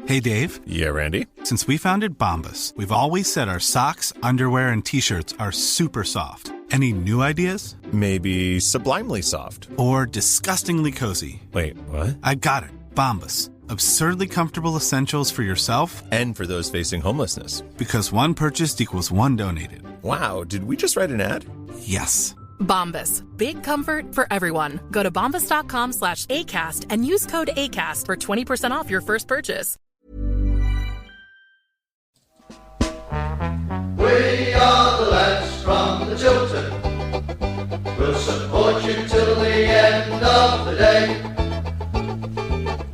Hey, Dave. Yeah, Randy? Since we founded Bombas, we've always said our socks, underwear, and T-shirts are super soft. Any new ideas? Maybe sublimely soft. Or disgustingly cozy. Wait, what? I got it. Bombas. Absurdly comfortable essentials for yourself and for those facing homelessness. Because one purchased equals one donated. Wow, did we just write an ad? Yes. Bombas. Big comfort for everyone. Go to bombas.com/ACAST and use code ACAST for 20% off your first purchase. We are the lads from the Tilton. We'll support you till the end of the day.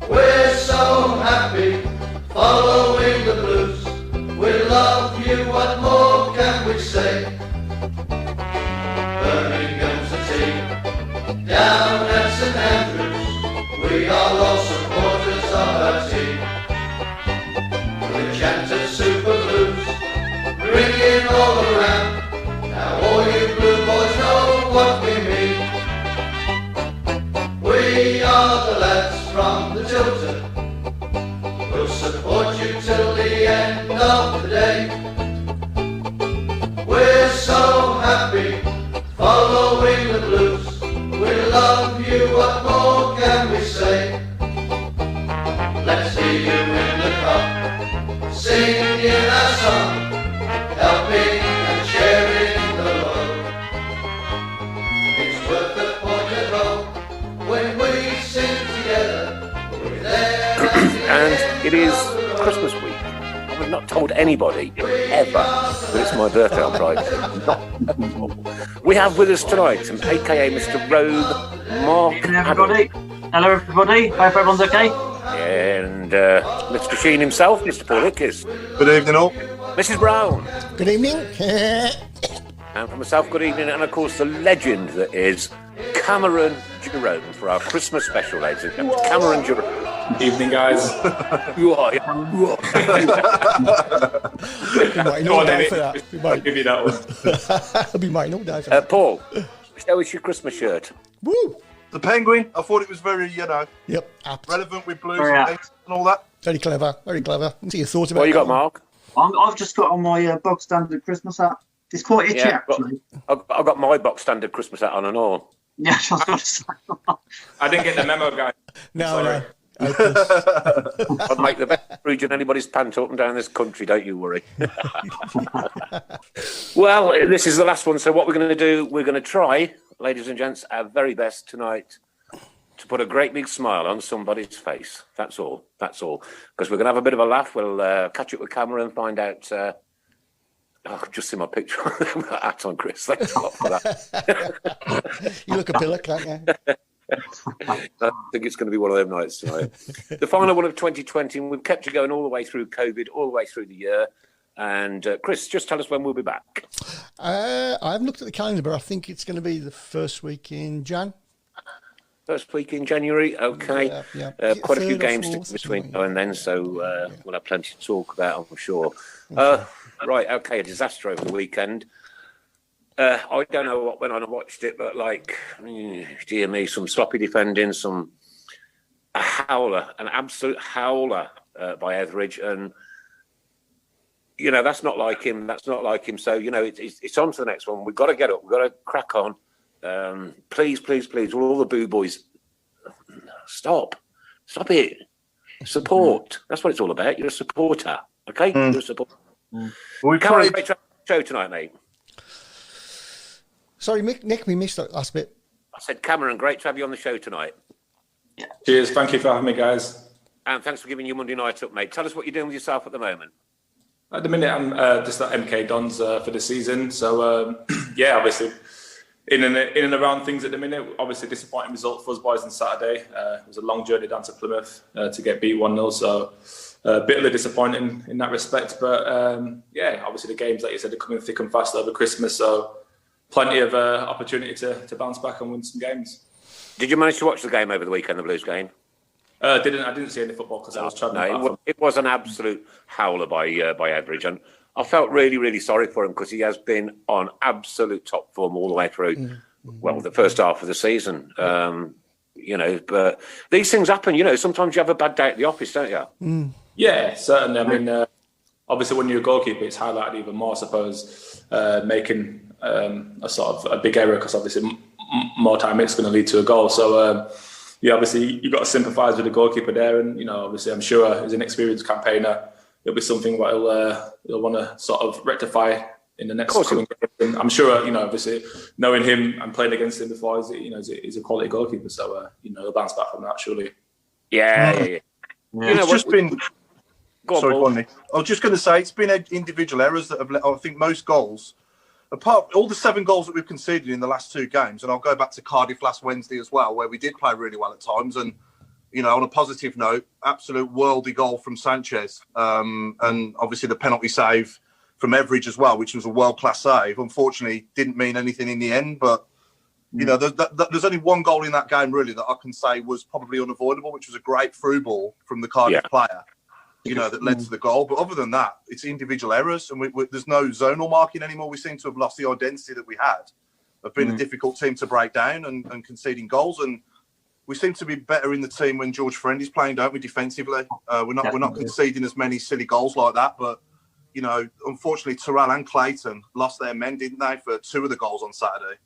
We're so happy following the blues. We love you, what more can we say? Birmingham's the team, down at St Andrews. We are all supporters of our team. We chant at Super Blues, ringing all around. Now all you blue boys know what we mean. We are the lads from the Tilton. We'll support you till the end of the day. We're so happy following the blues. We love you, what more can we say? Let's hear you in the cup, singing our song, helping and sharing the load. It's worth the point at home when we sing together. We're there and it is Christmas week. I was not told anybody ever that it's my birthday on Friday. We have with us tonight, aka Mr. Robe, Mark. Hello everybody. Hello everybody. Hope everyone's okay. And Mr. Sheen himself, Mr. Paul Hickes. Good evening all. Mrs. Browne. Good evening. And for myself, good evening. And of course, the legend that is Cameron Jerome for our Christmas special, ladies and gentlemen. Cameron Jerome. Evening, guys. We might not die for that. I'll give you that one. We might not die for that. Paul, show us your Christmas shirt. Woo! The penguin. I thought it was very, Yep. Apt. relevant with blues and all that. Very clever. Very clever. See your thoughts about what you got, Mark? I've just got on my bog standard Christmas hat. It's quite itchy, actually. I've got my box standard Christmas hat on and all. Yeah, I was going to say. I didn't get the memo, guys. No. I'd make the best region anybody's pant up and down this country, don't you worry. Well, this is the last one, so what we're going to do, we're going to try, ladies and gents, our very best tonight to put a great big smile on somebody's face. That's all. Because we're going to have a bit of a laugh. We'll catch up with camera and find out... just see my picture. I've got a hat on, Chris. Thanks a lot for that. You look a pillar, can't you? I think it's going to be one of them nights tonight. The final one of 2020, and we've kept it going all the way through COVID, all the way through the year. And Chris, just tell us when we'll be back. I haven't looked at the calendar, but I think it's going to be the first week in Jan. First week in January, okay. Yeah. Quite a few games between now and then, so we'll have plenty to talk about, I'm sure. Right, okay, a disaster over the weekend. I don't know what went on and watched it, but dear me, some sloppy defending, a howler, an absolute howler by Etheridge, and that's not like him. So it's on to the next one. We've got to get up. We've got to crack on. Please, all the boo boys, stop it. Support. That's what it's all about. You're a supporter, okay? You're a supporter. Cameron, great show tonight, mate. Sorry, Nick, we missed that last bit. I said, Cameron, great to have you on the show tonight. Yeah. Cheers. Thank you for having me, guys. And thanks for giving your Monday night up, mate. Tell us what you're doing with yourself at the moment. At the minute, I'm just at MK Dons for the season. So, obviously, in and around things at the minute. Obviously, disappointing result for us boys on Saturday. It was a long journey down to Plymouth to get beat 1-0. So, bitterly disappointing in that respect. But, obviously, the games, like you said, are coming thick and fast over Christmas. So, plenty of opportunity to bounce back and win some games. Did you manage to watch the game over the weekend, the Blues game? I didn't see any football because I was travelling. No, it was an absolute howler by Etheridge, and I felt really, really sorry for him because he has been on absolute top form all the way through. Well, the first half of the season, but these things happen. Sometimes you have a bad day at the office, don't you? Yeah, certainly. I mean, obviously, when you're a goalkeeper, it's highlighted even more, I suppose, making a sort of a big error, because obviously more time it's going to lead to a goal. So, yeah, obviously, you've got to sympathise with the goalkeeper there. And, you know, obviously, I'm sure as an experienced campaigner, it'll be something that he'll want to sort of rectify in the next coming games. And I'm sure, you know, obviously, knowing him and playing against him before, he's a quality goalkeeper. So, you know, he'll bounce back from that, surely. Yeah. You know, it's just been... Sorry, Bonnie. I was just going to say, it's been individual errors that have let, I think, most goals, apart all the 7 goals that we've conceded in the last 2 games, and I'll go back to Cardiff last Wednesday as well, where we did play really well at times, and, you know, on a positive note, absolute worldy goal from Sanchez, and obviously the penalty save from Everidge as well, which was a world-class save. Unfortunately, didn't mean anything in the end, but, you know, there's only 1 goal in that game, really, that I can say was probably unavoidable, which was a great through ball from the Cardiff player, you know, that led to the goal. But other than that, it's individual errors, and there's no zonal marking anymore. We seem to have lost the identity that we had of being a difficult team to break down and conceding goals. And we seem to be better in the team when George Friendly's playing, don't we, defensively? We're not conceding as many silly goals like that. But, you know, unfortunately, Terrell and Clayton lost their men, didn't they, for 2 of the goals on Saturday?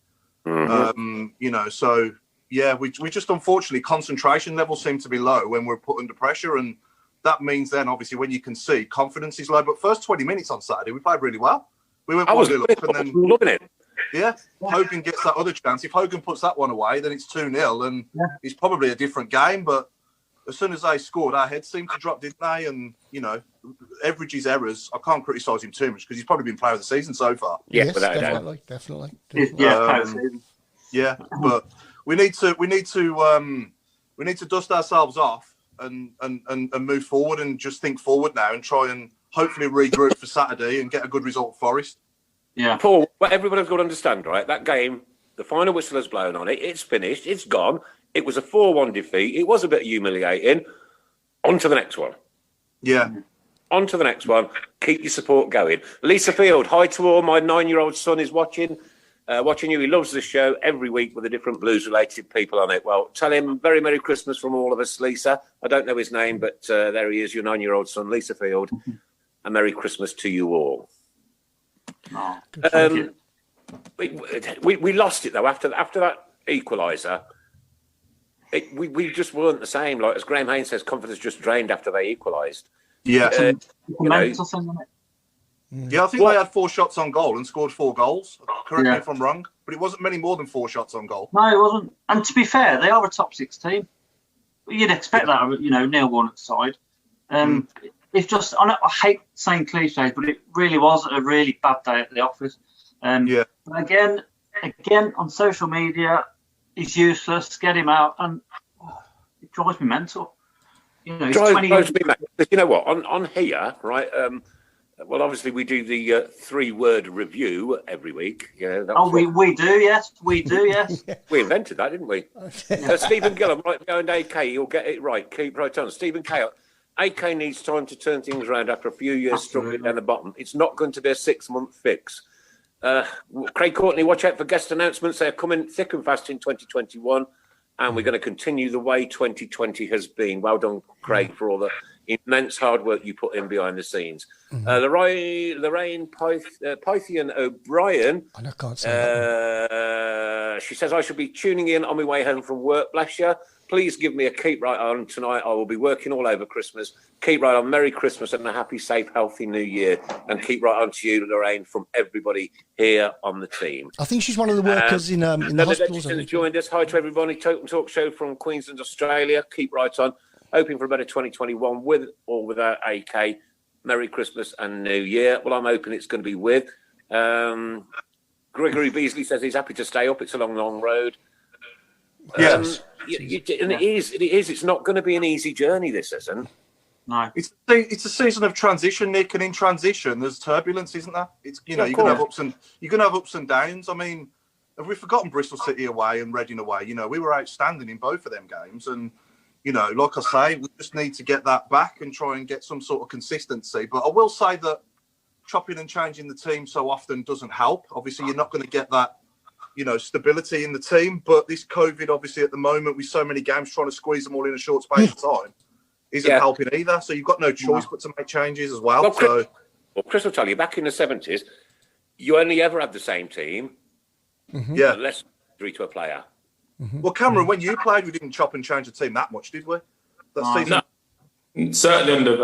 You know, so, yeah, we just, unfortunately, concentration levels seem to be low when we're put under pressure, and that means then, obviously, when you can see, confidence is low. But first 20 minutes on Saturday, we played really well. We went 1-0 up, and then loving it. Yeah, Hogan gets that other chance. If Hogan puts that one away, then it's 2-0, and it's probably a different game. But as soon as they scored, our heads seemed to drop, didn't they? And, you know, Everidge's errors, I can't criticise him too much because he's probably been player of the season so far. Yes, definitely. Yeah, but we need to dust ourselves off and move forward and just think forward now and try and hopefully regroup for Saturday and get a good result for Forest. Yeah. Paul, what everybody's got to understand, right? That game, the final whistle has blown on it. It's finished. It's gone. It was a 4-1 defeat. It was a bit humiliating. On to the next one. Yeah. On to the next one. Keep your support going. Lisa Field, hi to all. My 9-year-old son is watching you. He loves the show every week with the different blues-related people on it. Well, tell him very Merry Christmas from all of us, Lisa. I don't know his name, but there he is, your 9-year-old son, Lisa Field. A Merry Christmas to you all. Oh, we lost it, though, after that equaliser. We just weren't the same. Like, as Graham Haynes says, confidence just drained after they equalised. Yeah. Mental thing, isn't it? Yeah, I think they had 4 shots on goal and scored 4 goals. Correct me if I'm wrong, but it wasn't many more than 4 shots on goal. No, it wasn't. And to be fair, they are a top 6 team. You'd expect that, you know, Neil Warnock's side. It's just, I hate saying cliches, but it really was a really bad day at the office. But again, on social media, he's useless. Get him out, and it drives me mental. You know, he's 20 years. You know what? On here, right? Well, obviously, we do the 3-word review every week. Yeah. We do, yes. We do, yes. We invented that, didn't we? Stephen Gillum, right behind AK, you'll get it right. Keep right on. Stephen K. AK needs time to turn things around after a few years struggling down the bottom. It's not going to be a 6-month fix. Craig Courtney, watch out for guest announcements. They're coming thick and fast in 2021, and we're going to continue the way 2020 has been. Well done, Craig, for all the immense hard work you put in behind the scenes. Lorraine Pythian O'Brien, I can't say that. She says, I should be tuning in on my way home from work. Bless you. Please give me a keep right on tonight. I will be working all over Christmas. Keep right on. Merry Christmas and a happy, safe, healthy New Year. And keep right on to you, Lorraine, from everybody here on the team. I think she's one of the workers in the hospitals. Has joined us. Hi to everybody. Tilton Talk Show from Queensland, Australia. Keep right on. Hoping for a better 2021 with or without AK. Merry Christmas and New Year. Well, I'm hoping it's going to be with. Gregory Beasley says he's happy to stay up. It's a long, long road. Yes. And it is. It's not going to be an easy journey, this isn't. No. It's a season of transition, Nick, and in transition, there's turbulence, isn't there? It's you're going to have ups and downs. I mean, have we forgotten Bristol City away and Reading away? You know, we were outstanding in both of them games, and you know, like I say, we just need to get that back and try and get some sort of consistency. But I will say that chopping and changing the team so often doesn't help. Obviously, you're not going to get that, you know, stability in the team. But this COVID, obviously, at the moment, with so many games trying to squeeze them all in a short space of time, isn't helping either. So you've got no choice but to make changes as well. Well, Chris will tell you, back in the 70s, you only ever had the same team. Yeah. Unless three to a player. Well, Cameron, when you played, we didn't chop and change the team that much, did we? That season? No. Certainly under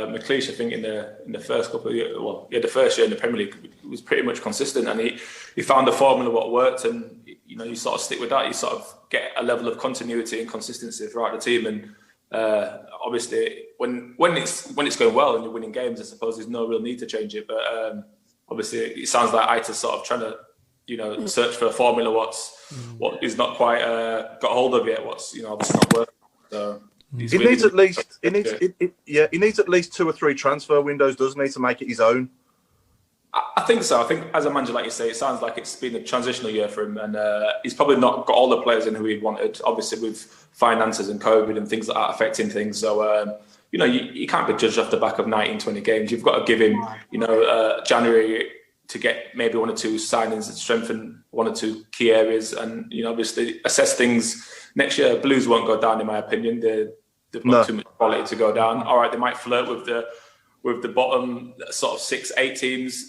McLeish, I think in the first couple of years, the first year in the Premier League, it was pretty much consistent, and he found a formula what worked, and you sort of stick with that. You sort of get a level of continuity and consistency throughout the team, and obviously when it's going well and you're winning games, I suppose there's no real need to change it. But obviously, it sounds like Aita's sort of trying to search for a formula what is not quite got hold of yet. What's obviously not working. So he needs at least 2 or 3 transfer windows, doesn't he, to make it his own? I think so. I think as a manager, like you say, it sounds like it's been a transitional year for him, and he's probably not got all the players in who he wanted. Obviously, with finances and COVID and things like that affecting things, so you can't be judged off the back of 19, 20 games. You've got to give him, January to get maybe 1 or 2 signings and strengthen 1 or 2 key areas, and obviously assess things next year. Blues won't go down, in my opinion. They've got too much quality to go down. All right, they might flirt with the bottom sort of 6-8 teams,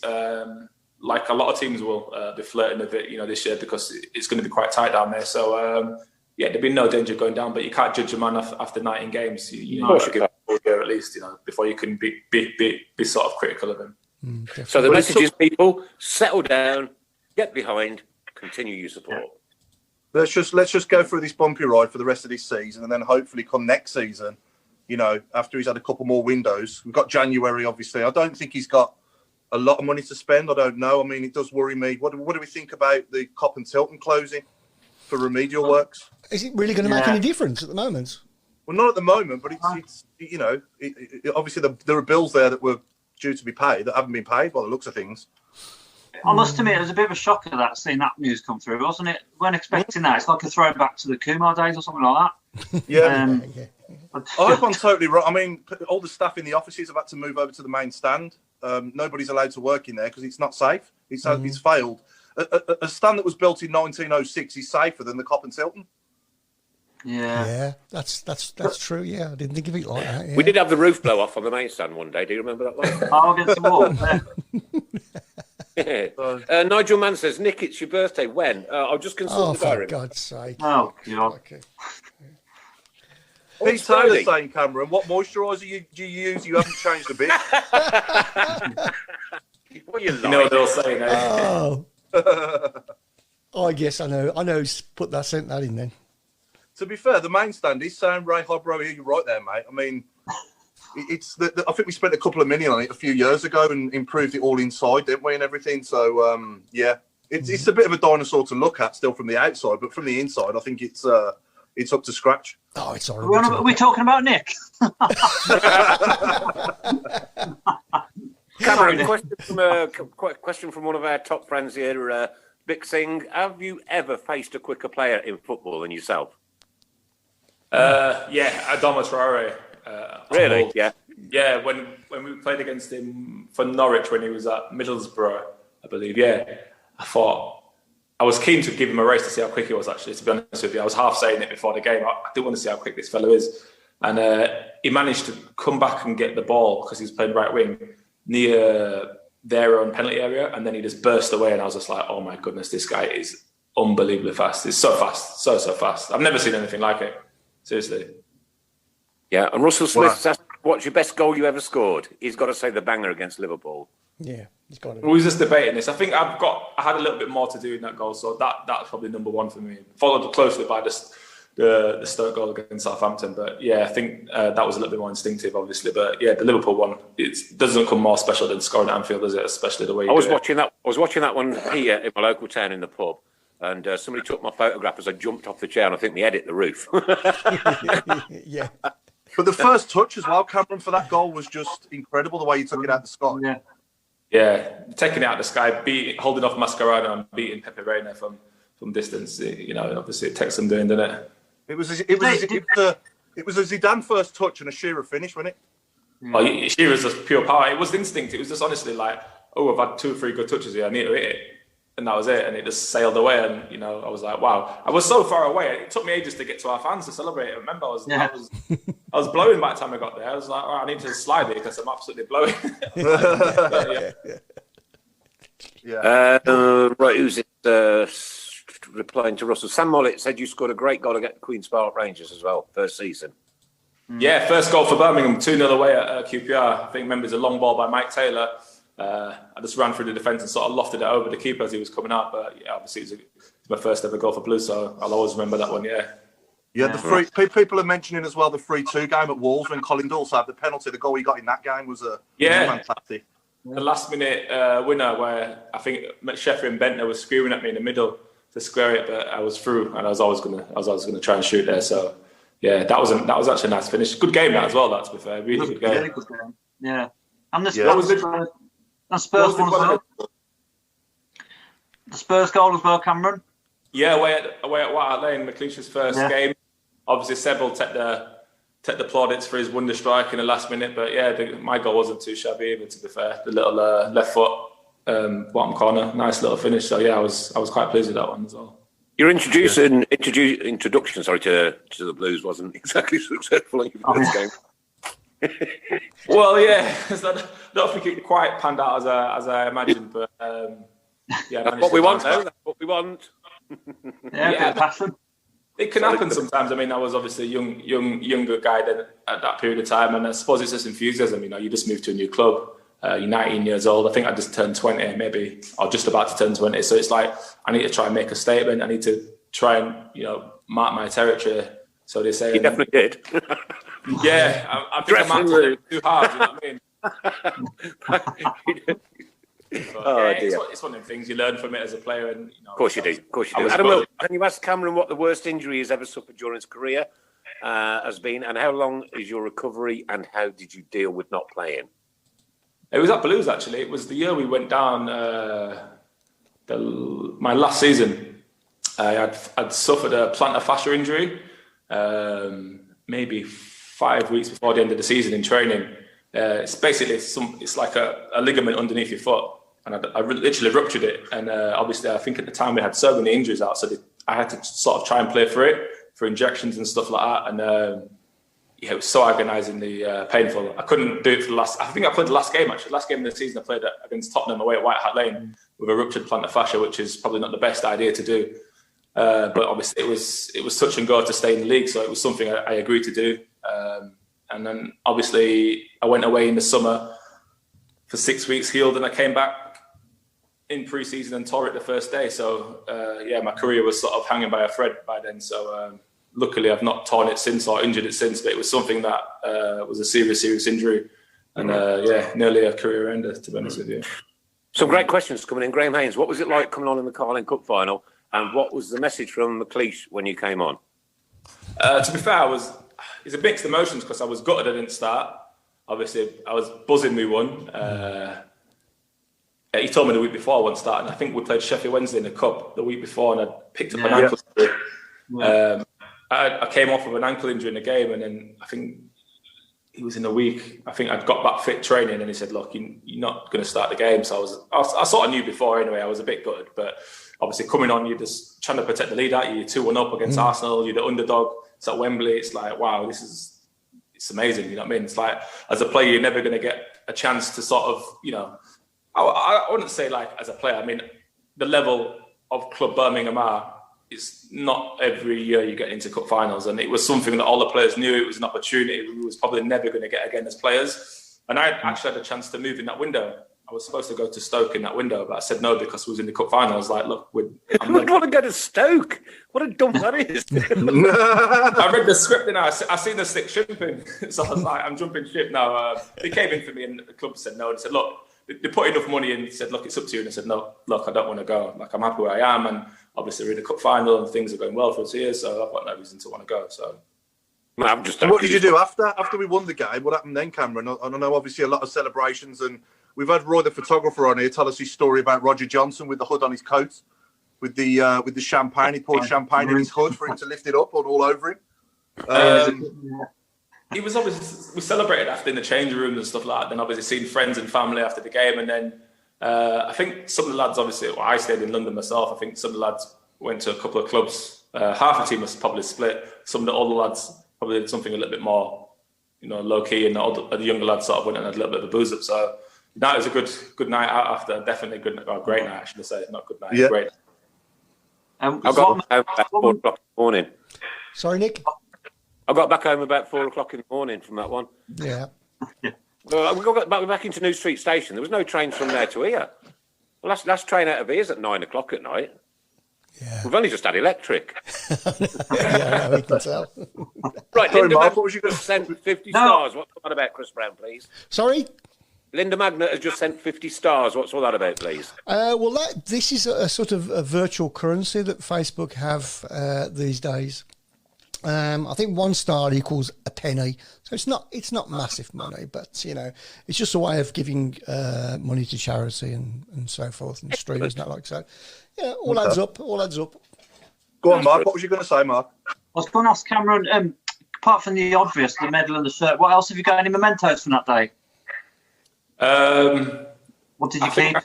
like a lot of teams will be flirting with it, this year, because it's going to be quite tight down there. So there'd be no danger going down, but you can't judge a man after 19 games. You should give it a year at least, before you can be sort of critical of him. So the message is, people, settle down, get behind, continue your support. Let's just go through this bumpy ride for the rest of this season, and then hopefully come next season, after he's had a couple more windows. We've got January, obviously. I don't think he's got a lot of money to spend. I don't know. I mean, it does worry me. What do we think about the Cop and Tilton closing for remedial works? Is it really going to make any difference at the moment? Well, not at the moment, but it's obviously there are bills there that were due to be paid that haven't been paid by the looks of things. I must admit, it was a bit of a shocker seeing that news come through, wasn't it? Weren't expecting that. It's like a throwback to the Kumar days or something like that. Yeah. I hope I'm totally right. I mean, all the staff in the offices have had to move over to the main stand. Nobody's allowed to work in there because it's not safe. It's failed. A stand that was built in 1906 is safer than the Cop and Tilton. Yeah, that's true. Yeah, I didn't think of it like that. Yeah. We did have the roof blow off on the main stand one day. Do you remember that one? I'll get some more. Nigel Mann says, Nick, it's your birthday. When? I'll just consult the diary. For God's sake. Oh, God. Okay. Pete Taylor's saying, Cameron, what moisturiser do you use? You haven't changed a bit. What are you like? You know what they'll say, no? Oh, I guess I know. Sent that in then. To be fair, the main stand is saying Ray Hobro. You're right there, mate. I mean, it's I think we spent a couple of million on it a few years ago and improved it all inside, didn't we, and everything. So it's a bit of a dinosaur to look at still from the outside, but from the inside, I think it's up to scratch. Oh, it's horrible. Are we talking about Nick? Cameron, question from one of our top friends here, Vic Singh. Have you ever faced a quicker player in football than yourself? Adama Traore. Really? Yeah. Yeah, when we played against him for Norwich when he was at Middlesbrough, I believe. Yeah, I was keen to give him a race to see how quick he was. Actually, to be honest with you, I was half saying it before the game. I did want to see how quick this fellow is, and he managed to come back and get the ball because he was playing right wing near their own penalty area, and then he just burst away, and I was just like, oh my goodness, this guy is unbelievably fast. He's so fast, so fast. I've never seen anything like it. Seriously. Yeah, and Russell Smith asked, what's your best goal you ever scored? He's got to say the banger against Liverpool. Yeah, he's got it. We was just debating this. I think I had a little bit more to do in that goal, so that's probably number one for me. Followed closely by the Stoke goal against Southampton, but yeah, I think that was a little bit more instinctive, obviously. But yeah, the Liverpool one, it doesn't come more special than scoring at Anfield, does it? Especially the way I was watching that one here in my local town in the pub, and somebody took my photograph as I jumped off the chair, and I think they hit the roof. Yeah. But the first touch as well, Cameron, for that goal was just incredible, the way you took it out the sky. Yeah, taking it out the sky, holding off Mascherano and beating Pepe Reina from distance. Obviously it takes some doing, doesn't it? It was a Zidane first touch and a Shearer finish, wasn't it? Oh, Shearer's just pure power. It was instinct. It was just honestly like, I've had 2 or 3 good touches here. I need to hit it. and that was it. And it just sailed away. And, you know, I was like, wow. I was so far away. It took me ages to get to our fans to celebrate. I remember I was blowing by the time I got there. I was like, oh, I need to slide it because I'm absolutely blowing. Right, who's it? Replying to Russell. Sam Mollett said you scored a great goal against Queen's Park Rangers as well, first season. Yeah, first goal for Birmingham, 2-0 away at QPR. I think, remember, it's a long ball by Mike Taylor. I just ran through the defence and sort of lofted it over the keeper as he was coming out. But yeah, obviously it was my first ever goal for Blues, so I'll always remember that one. Yeah. The free people are mentioning as well the 3-2 game at Wolves when Colin Dawes had the penalty. The goal he got in that game was fantastic. The last minute winner where I think Sheffield and Bentner was screaming at me in the middle to square it, but I was through and I was always gonna try and shoot there. So yeah, that was actually a nice finish. Good game that as well. That, to be fair, really good game. Really good game. Yeah, and the Spurs one as well. The Spurs goal as well, Cameron. Yeah, away at White Hart Lane, McLeish's first game. Obviously, several take the plaudits for his wonder strike in the last minute, but yeah, my goal wasn't too shabby either. To be fair, the little left foot bottom corner, nice little finish. So yeah, I was quite pleased with that one as well. Your introduction to the Blues wasn't exactly successful in your first game. Well, yeah, I don't think it quite panned out as I imagined, but yeah, that's what we want. Though. That's what we want. Passion. It can happen sometimes. I mean, I was obviously a younger guy then at that period of time, and I suppose it's just enthusiasm. You know, you just moved to a new club. You're 19 years old. I think I just turned 20, maybe, or just about to turn 20. So it's like I need to try and make a statement. I need to try and mark my territory. So they say. You definitely did. Yeah, I think I marked it too hard. You know what I mean? It's one of the things you learn from it as a player, and of course you do. Adam, can you ask Cameron what the worst injury he's ever suffered during his career has been, and how long is your recovery, and how did you deal with not playing? It was at Blues actually. It was the year we went down. My last season, I'd suffered a plantar fascia injury, maybe 5 weeks before the end of the season in training. It's basically it's like a ligament underneath your foot. And I literally ruptured it. And obviously, I think at the time we had so many injuries out, so I had to sort of try and play for it, for injections and stuff like that. And it was so agonisingly painful. I couldn't do it for the last. I think I played the last game actually. The last game of the season, I played against Tottenham away at White Hart Lane with a ruptured plantar fascia, which is probably not the best idea to do. But obviously, it was touch and go to stay in the league, so it was something I agreed to do. And then obviously, I went away in the summer for 6 weeks, healed, and I came back in pre-season and tore it the first day. So my career was sort of hanging by a thread by then. So luckily I've not torn it since or injured it since, but it was something that was a serious injury. And nearly a career ender, to be honest with you. Some great questions coming in. Graham Haynes, what was it like coming on in the Carling Cup final? And what was the message from McLeish when you came on? To be fair, it's a mixed emotions because I was gutted I didn't start. Obviously, I was buzzing we won. He told me the week before I wasn't starting. I think we played Sheffield Wednesday in the Cup the week before, and I picked up an ankle injury. I came off with an ankle injury in the game, and then I think he was in a week. I think I'd got back fit training, and he said, "Look, you're not going to start the game." So I sort of knew before anyway. I was a bit gutted, but obviously coming on, you're just trying to protect the lead out. You're 2-1 up against Arsenal. You're the underdog. It's at Wembley. It's like, wow, it's amazing. You know what I mean? It's like as a player, you're never going to get a chance to sort of, I wouldn't say like as a player. I mean, the level of Club Birmingham are, it's not every year you get into cup finals, and it was something that all the players knew. It was an opportunity we was probably never going to get again as players. And I actually had a chance to move in that window. I was supposed to go to Stoke in that window, but I said no because we was in the cup final. I was like, look, I would want to go to Stoke. What a dumb that is. I read the script and I seen the stick shipping, so I was like, I'm jumping ship now. They came in for me and the club said no. They said, look, they put enough money in. They said, look, it's up to you. And I said, no, look, I don't want to go. Like, I'm happy where I am, and obviously we're in the cup final and things are going well for us here, so I've got no reason to want to go. So. What did you do after we won the game? What happened then, Cameron? I know obviously a lot of celebrations, and we've had Roy the photographer on here tell us his story about Roger Johnson with the hood on his coat, with the champagne. He poured champagne in his hood for him to lift it up all over him. He was obviously, we celebrated after in the change rooms and stuff like that. Then obviously seeing friends and family after the game, and then I think some of the lads, obviously, I stayed in London myself. I think some of the lads went to a couple of clubs. Half the team was probably split. Some of the older lads probably did something a little bit more, low key, and the younger lads sort of went and had a little bit of a booze up. So that was a good night out after. Definitely great night, I should say. Not good night, great. I got home about 4 o'clock in the morning. Sorry, Nick? I got back home about 4 o'clock in the morning from that one. Yeah. Well, we got back into New Street Station. There was no trains from there to here. Well, last train out of here is at 9 o'clock at night. Yeah. We've only just had electric. Yeah, we can tell. Right, Sorry, Linda Mark, Magnet what was you going to sent 50 stars. What's all that about, Chris Browne, please? Sorry? Linda Magnet has just sent 50 stars. What's all that about, please? Well, this is a sort of a virtual currency that Facebook have these days. I think 1 star equals a penny, so it's not massive money, but it's just a way of giving money to charity and so forth, and streamers and that like so. Yeah, all adds up. Go on, Mark. What was you going to say, Mark? I was going to ask Cameron. Apart from the obvious, the medal and the shirt, what else have you got? Any mementos from that day? What did you keep?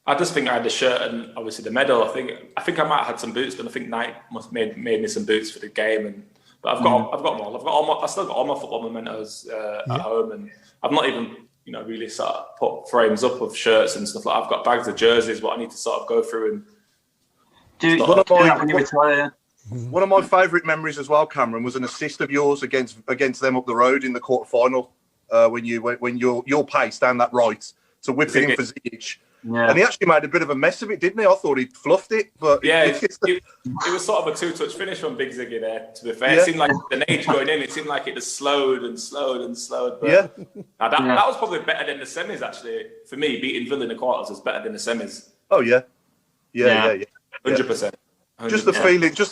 I just think I had the shirt and obviously the medal. I think I might have had some boots, but I think Nike must made me some boots for the game. But I've got them all. I still got all my football mementos at home, and I've not even really sort of put frames up of shirts and stuff like that. I've got bags of jerseys, what I need to sort of go through and do that when you retire. One of my favourite memories as well, Cameron, was an assist of yours against them up the road in the quarter-final when your pace down that right to whip it in for Zijic. Yeah. And he actually made a bit of a mess of it, didn't he? I thought he'd fluffed it, but it was sort of a 2-touch finish from Big Ziggy there. To be fair, it seemed like the age going in, it seemed like it just slowed and slowed and slowed. But that was probably better than the semis. Actually, for me, beating Villa in the quarters was better than the semis. Oh yeah. 100%. Just the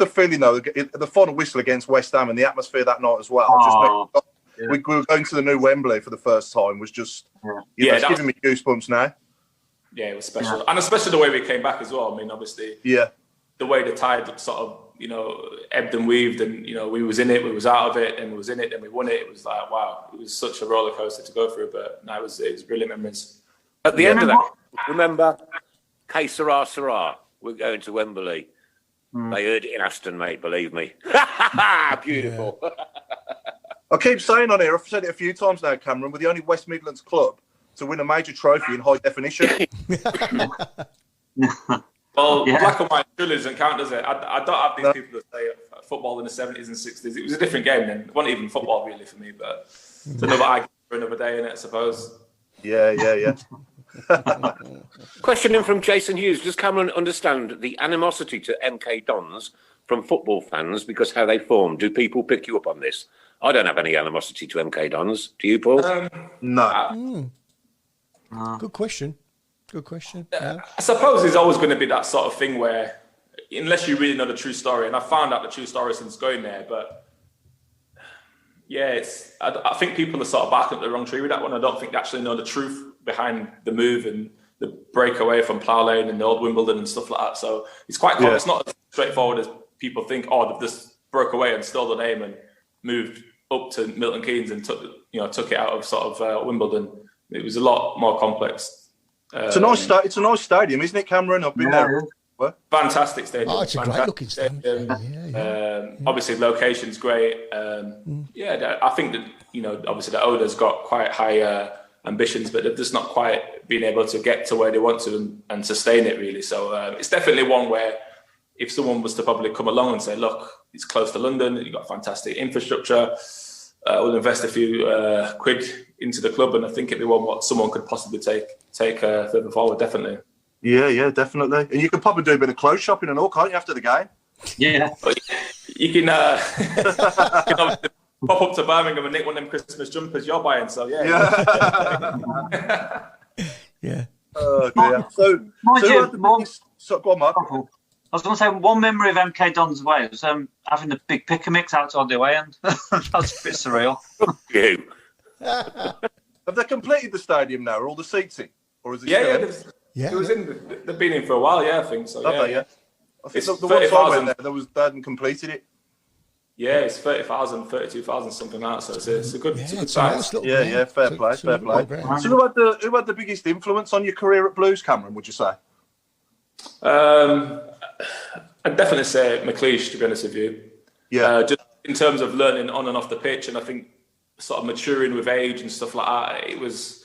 feeling though, the final whistle against West Ham and the atmosphere that night as well. We were going to the new Wembley for the first time. Was just it's giving me goosebumps now. Yeah, it was special, and especially the way we came back as well. I mean, obviously, the way the tide sort of ebbed and weaved, and we was in it, we was out of it, and we was in it, then we won it. It was like wow, it was such a roller coaster to go through, but no, it was brilliant memories. At the end of that, remember, Que Sera Sera, we're going to Wembley. They heard it in Aston, mate. Believe me. Beautiful. I keep saying on here, I've said it a few times now, Cameron, we're the only West Midlands club to win a major trophy in high definition. Well, black and white surely doesn't count, does it? I don't have these people that say football in the 70s and 60s. It was a different game then. It wasn't even football really for me, but it's another argument for another day, innit, I suppose. Yeah. Question in from Jason Hughes. Does Cameron understand the animosity to MK Dons from football fans because how they formed? Do people pick you up on this? I don't have any animosity to MK Dons. Do you, Paul? No. Good question. Yeah. I suppose there's always going to be that sort of thing where, unless you really know the true story, and I found out the true story since going there, but I think people are sort of barking up the wrong tree with that one. I don't think they actually know the truth behind the move and the breakaway from Plough Lane and the old Wimbledon and stuff like that. So it's quite it's not as straightforward as people think. Oh, they've just broke away and stole the name and moved up to Milton Keynes and took it out of sort of Wimbledon. It was a lot more complex. It's a nice stadium, isn't it, Cameron? I've been there. Fantastic stadium. Oh, it's a great looking stadium. Obviously, location's great. I think that obviously the owner's got quite high ambitions, but they've just not quite been able to get to where they want to and sustain it really. So it's definitely one where if someone was to probably come along and say, look, it's close to London, you've got fantastic infrastructure, we'll invest a few quid into the club, and I think it'd be one what someone could possibly take further forward, definitely. Yeah, definitely. And you can probably do a bit of clothes shopping and all, can't you, after the game? Yeah. You can obviously pop up to Birmingham and nick one of them Christmas jumpers you're buying, so yeah. Yeah. Oh, dear. So go on, Mark. I was going to say, one memory of MK Dons away was having the big pick and mix outside the away end. That was a bit surreal. Have they completed the stadium now? Are all the seats in? Or is it it was in. They've been in for a while, I think so. I think the ones I went there, they hadn't completed it. Yeah, it's 30,000, 32,000, something like that. So it's a good size. Nice little ground. Fair play. So who had the biggest influence on your career at Blues, Cameron, would you say? I'd definitely say McLeish, to be honest with you. Yeah. Just in terms of learning on and off the pitch, and I think sort of maturing with age and stuff like that, it was,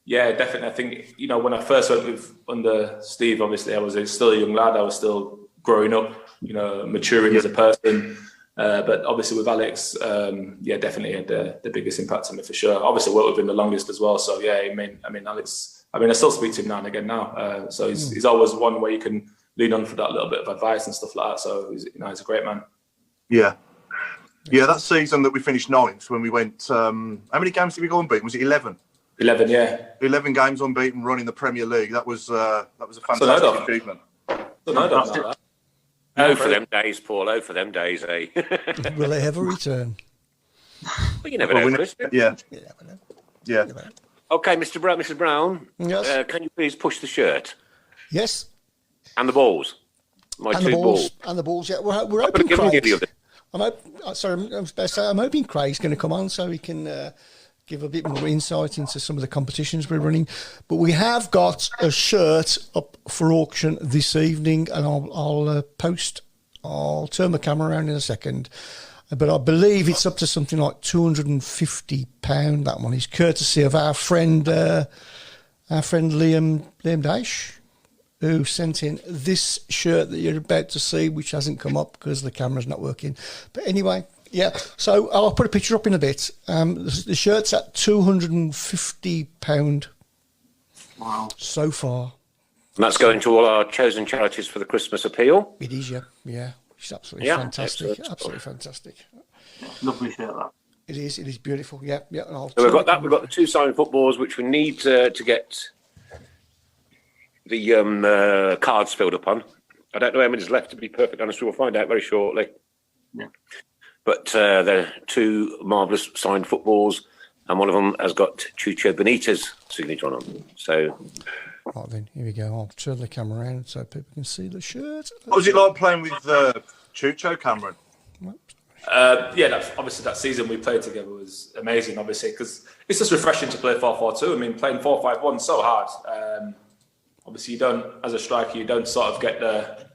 definitely. I think, when I first went under Steve, obviously I was still a young lad. I was still growing up, maturing as a person. But obviously with Alex, definitely had the biggest impact on me for sure. Obviously worked with him the longest as well. So Alex, I still speak to him now and again now. So he's always one where you can lean on for that little bit of advice and stuff like that. So he's a great man. Yeah. Yeah, that season that we finished 9th when we went, how many games did we go unbeaten? Was it 11? 11, yeah. 11 games unbeaten running the Premier League. That was a fantastic achievement. Oh, for them days, Paul. Oh, for them days, eh? Will they ever return? Well, you never know, Chris. Yeah. Yeah. Okay, Mr. Browne. Yes. Can you please push the shirt? Yes. And the balls. And the balls, yeah. We're hoping Craig. I'm hoping Craig's going to come on so he can give a bit more insight into some of the competitions we're running. But we have got a shirt up for auction this evening, and I'll post. I'll turn the camera around in a second. But I believe it's up to something like £250. That one is courtesy of our friend Liam Dash, who sent in this shirt that you're about to see, which hasn't come up because the camera's not working. But anyway, yeah. So I'll put a picture up in a bit. The shirt's at £250. Wow. So far. And that's going to all our chosen charities for the Christmas appeal. It is, yeah. It's absolutely fantastic. Excellent. Absolutely fantastic. Lovely shirt, that. It is beautiful. Yeah. So we've got that. We've got the 2 signed footballs, which we need to get the cards filled up on. I don't know how many's left, to be perfectly honest. We'll find out very shortly. Yeah. But there are 2 marvellous signed footballs, and one of them has got Chucho Benitez signature on them. So, right then, here we go. I'll turn the camera around so people can see the shirt. What was it like playing with Chucho, Cameron? That's obviously that season we played together was amazing. Obviously, because it's just refreshing to play 4-4-2. I mean, playing 4-5-1 is so hard. Obviously, you don't, as a striker, you don't sort of get the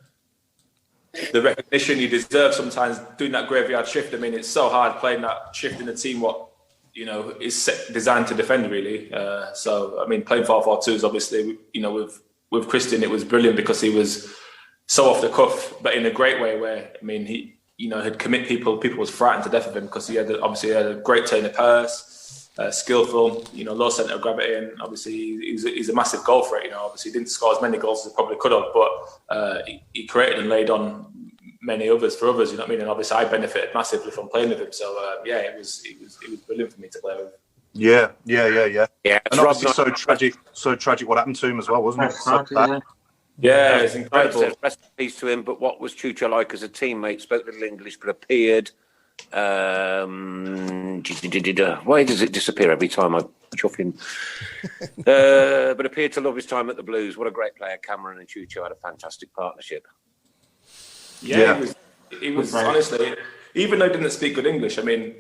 recognition you deserve sometimes doing that graveyard shift. I mean, it's so hard playing that shift in a team is designed to defend, really. So, I mean, playing 4-4-2 is obviously, with Christian, it was brilliant because he was so off the cuff, but in a great way where, I mean, he, he'd commit people. People was frightened to death of him because he had a great turn of pass. Skillful, low centre of gravity, and obviously he's a massive goal threat. Obviously he didn't score as many goals as he probably could have, but he created and laid on many others for others. You know what I mean? And obviously I benefited massively from playing with him. So it was brilliant for me to play with. Yeah. And obviously so tragic what happened to him as well, wasn't it? Yeah, it's incredible. Rest in peace to him. But what was Chucho like as a teammate? Spoke little English, but appeared. Why does it disappear every time I chuff him? But appeared to love his time at the Blues. What a great player. Cameron and Chucho had a fantastic partnership. Yeah. He was honestly, even though he didn't speak good English, I mean,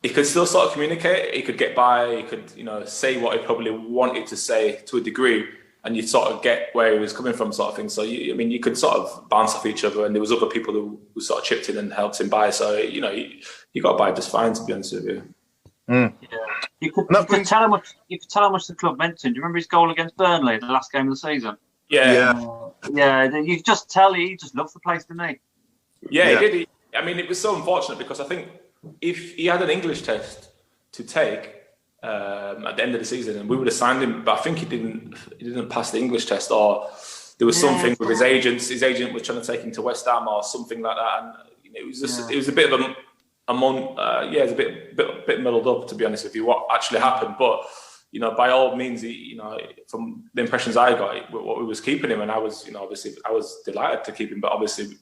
he could still sort of communicate. He could get by. He could, say what he probably wanted to say to a degree, and you'd sort of get where he was coming from, sort of thing. So, you could sort of bounce off each other, and there was other people who sort of chipped in and helped him by. So, you got by just fine, to be honest with you. Mm. Yeah. You could tell how much the club meant to him. Do you remember his goal against Burnley, the last game of the season? Yeah. You could just tell he just loved the place, didn't he? Yeah, he did. It was so unfortunate because I think if he had an English test to take at the end of the season, and we would have signed him, but I think he didn't pass the English test, or there was something with his agent. His agent was trying to take him to West Ham or something like that, and it was just it was a bit of it's a bit muddled up, to be honest with you, what actually happened. But by all means, from the impressions I got, what we was keeping him, and I was obviously I was delighted to keep him, but obviously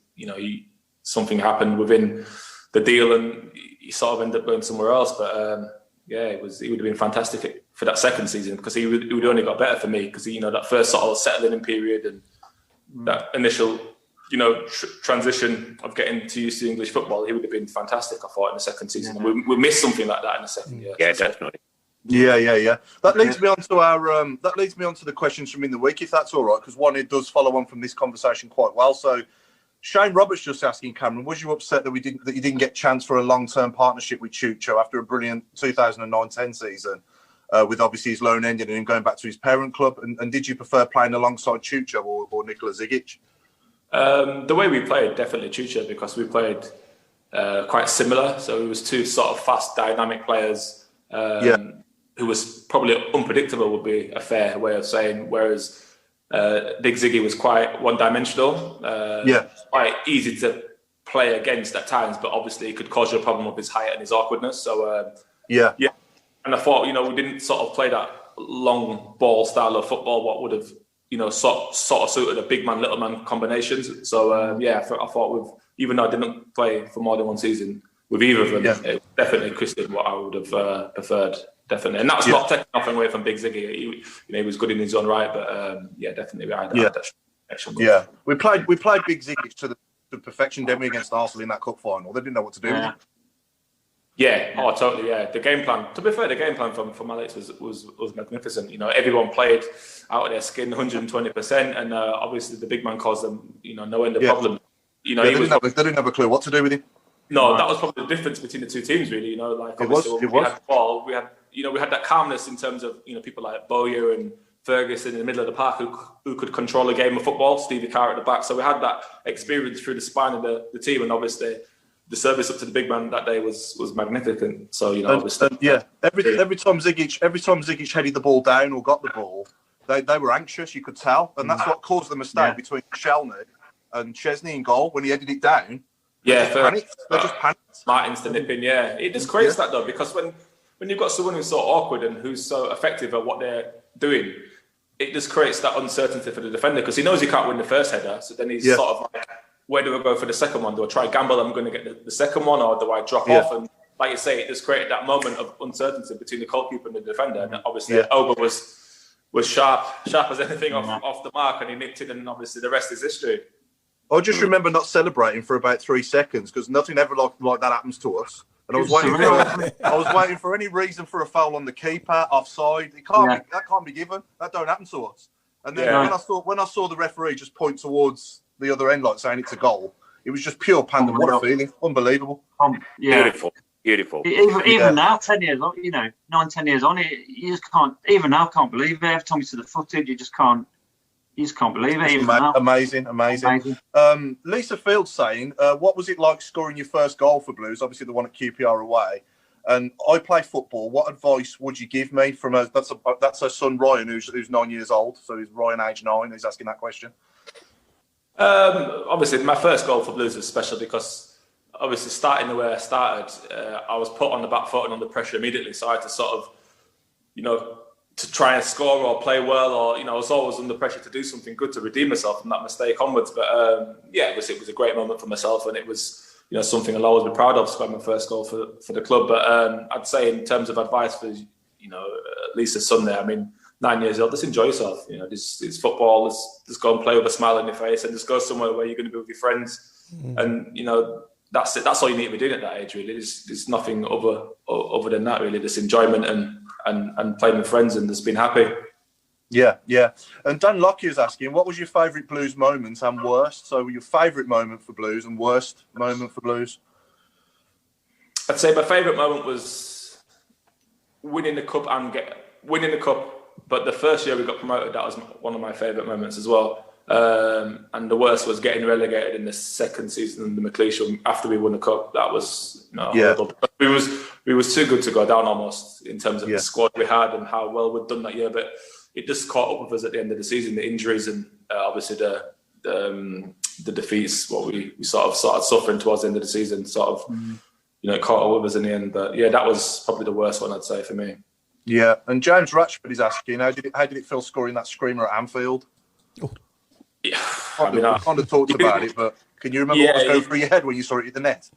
something happened within the deal, and he sort of ended up going somewhere else. But it would have been fantastic for that second season because he would only got better for me because that first sort of settling in period and that initial transition of getting to used to English football, he would have been fantastic, I thought, in the second season. We missed something like that in the second year. Yeah, definitely. Yeah. That leads me on to the questions from in the week, if that's all right, because one, it does follow on from this conversation quite well. So Shane Roberts just asking, Cameron, was you upset that you didn't get a chance for a long-term partnership with Chucho after a brilliant 2009-10 season, with obviously his loan ending and him going back to his parent club? And did you prefer playing alongside Chucho or Nikola Zigic? The way we played, definitely Chucho, because we played quite similar. So it was two sort of fast, dynamic players who was probably unpredictable, would be a fair way of saying, whereas Big Ziggy was quite one-dimensional. Quite easy to play against at times, but obviously it could cause you a problem with his height and his awkwardness. So, And I thought, we didn't sort of play that long ball style of football, what would have, sort of suited a big man, little man combinations. So, I thought even though I didn't play for more than one season with either of them, it definitely Christian what I would have preferred. Definitely, and that's not taking nothing away from Big Ziggy. He was good in his own right, but definitely I had that connection. Yeah, we played Big Ziggy to the perfection, didn't we, against Arsenal in that cup final? They didn't know what to do with it. Yeah, totally. Yeah, the game plan. To be fair, the game plan from Alex was magnificent. Everyone played out of their skin, 120%, and obviously the big man caused them, no end of problem. They didn't have a clue what to do with him. No, that was probably the difference between the two teams, really. Like obviously we had the ball, we had that calmness in terms of people like Bowyer and Ferguson in the middle of the park who could control a game of football. Stevie Carr at the back, so we had that experience through the spine of the team, and obviously the service up to the big man that day was magnificent. So obviously, every time Zigic headed the ball down or got the ball, they were anxious. You could tell, and that's what caused the mistake between Shelny and Chesney in goal when he headed it down. They just panicked. Martins to nip in, it just creates that though, because when you've got someone who's so awkward and who's so effective at what they're doing, it just creates that uncertainty for the defender, because he knows he can't win the first header. So then he's sort of like, where do I go for the second one? Do I try gamble? I'm going to get the second one, or do I drop off? And like you say, it just created that moment of uncertainty between the goalkeeper and the defender. And obviously, Oba was sharp as anything off the mark, and he nipped it, and obviously the rest is history. I just remember not celebrating for about 3 seconds, because nothing ever like that happens to us. And I was waiting for any reason for a foul on the keeper, offside. That can't be given. That don't happen to us. And then when I saw the referee just point towards the other end, like saying it's a goal, it was just pure pandem. What a feeling! Unbelievable. Beautiful. Even now, 10 years on, 9-10 years on, you just can't. Even now, can't believe it. Every time you see the footage, you just can't believe it. Amazing. Lisa Fields saying, what was it like scoring your first goal for Blues? Obviously the one at QPR away. And I play football. What advice would you give me that's her son Ryan, who's 9 years old. So he's Ryan, age 9. He's asking that question. Obviously my first goal for Blues was special because obviously starting the way I started, I was put on the back foot and under pressure immediately. So I had to sort of, to try and score or play well, or I was always under pressure to do something good to redeem myself from that mistake onwards. But it was a great moment for myself, and it was something I'll always be proud of, scoring my first goal for the club. But I'd say in terms of advice for Lisa's son there, 9 years old, just enjoy yourself. It's football. Just go and play with a smile on your face, and just go somewhere where you're going to be with your friends. And that's it. That's all you need to be doing at that age. Really, there's nothing other than that. Really, just enjoyment and playing with friends and just being happy. Yeah. And Dan Lockyer is asking, what was your favourite Blues moment and worst? So your favourite moment for Blues and worst moment for Blues? I'd say my favourite moment was winning the cup, but the first year we got promoted, that was one of my favourite moments as well. And the worst was getting relegated in the second season in the McLeish after we won the cup. That was horrible. We was too good to go down almost in terms of the squad we had and how well we'd done that year. But it just caught up with us at the end of the season, the injuries and obviously the defeats. What we sort of started suffering towards the end of the season, caught up with us in the end. But that was probably the worst one, I'd say, for me. Yeah, and James Ratchford is asking, how did it feel scoring that screamer at Anfield? Oh. Yeah, I kind of talked about it, but can you remember what was going through your head when you saw it in the net?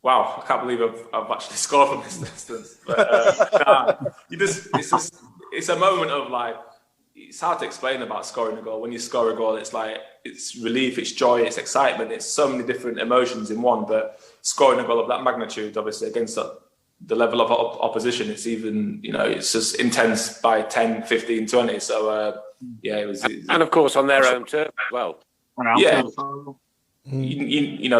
Wow, I can't believe I've actually scored from this distance. But, it's a moment of it's hard to explain about scoring a goal. When you score a goal, it's like, it's relief, it's joy, it's excitement, it's so many different emotions in one. But scoring a goal of that magnitude, obviously against the level of opposition, it's even, it's just intense by 10, 15, 20. So it was. And of course on their own turf as well. Yeah.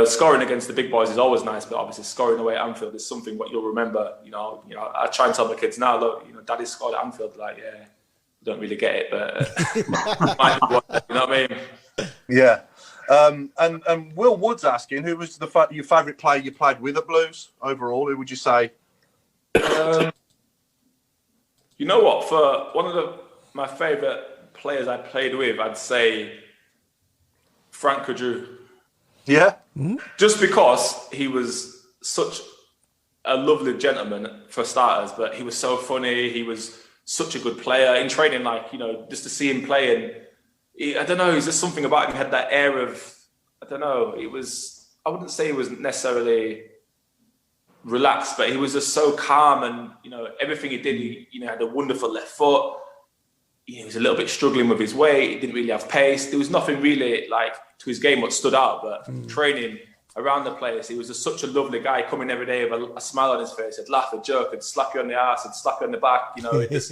Scoring against the big boys is always nice, but obviously scoring away at Anfield is something what you'll remember. I try and tell my kids now, look, Daddy scored at Anfield. Like, yeah, don't really get it, but you know what I mean? Yeah. And Will Wood's asking, who was your favourite player you played with at Blues overall? Who would you say? You know what? For one of my favourite players I played with, I'd say Frank Kudru. Yeah. Just because he was such a lovely gentleman for starters, but he was so funny. He was such a good player in training. Like, just to see him play, and I don't know, there's just something about him. He had that air of, I don't know. I wouldn't say he was necessarily relaxed, but he was just so calm, and everything he did, he had a wonderful left foot. He was a little bit struggling with his weight. He didn't really have pace. There was nothing really like to his game what stood out, but training around the place, he was just such a lovely guy, coming every day with a smile on his face. He'd laugh, he'd joke, he'd slap you on the arse, he'd slap you on the back. He was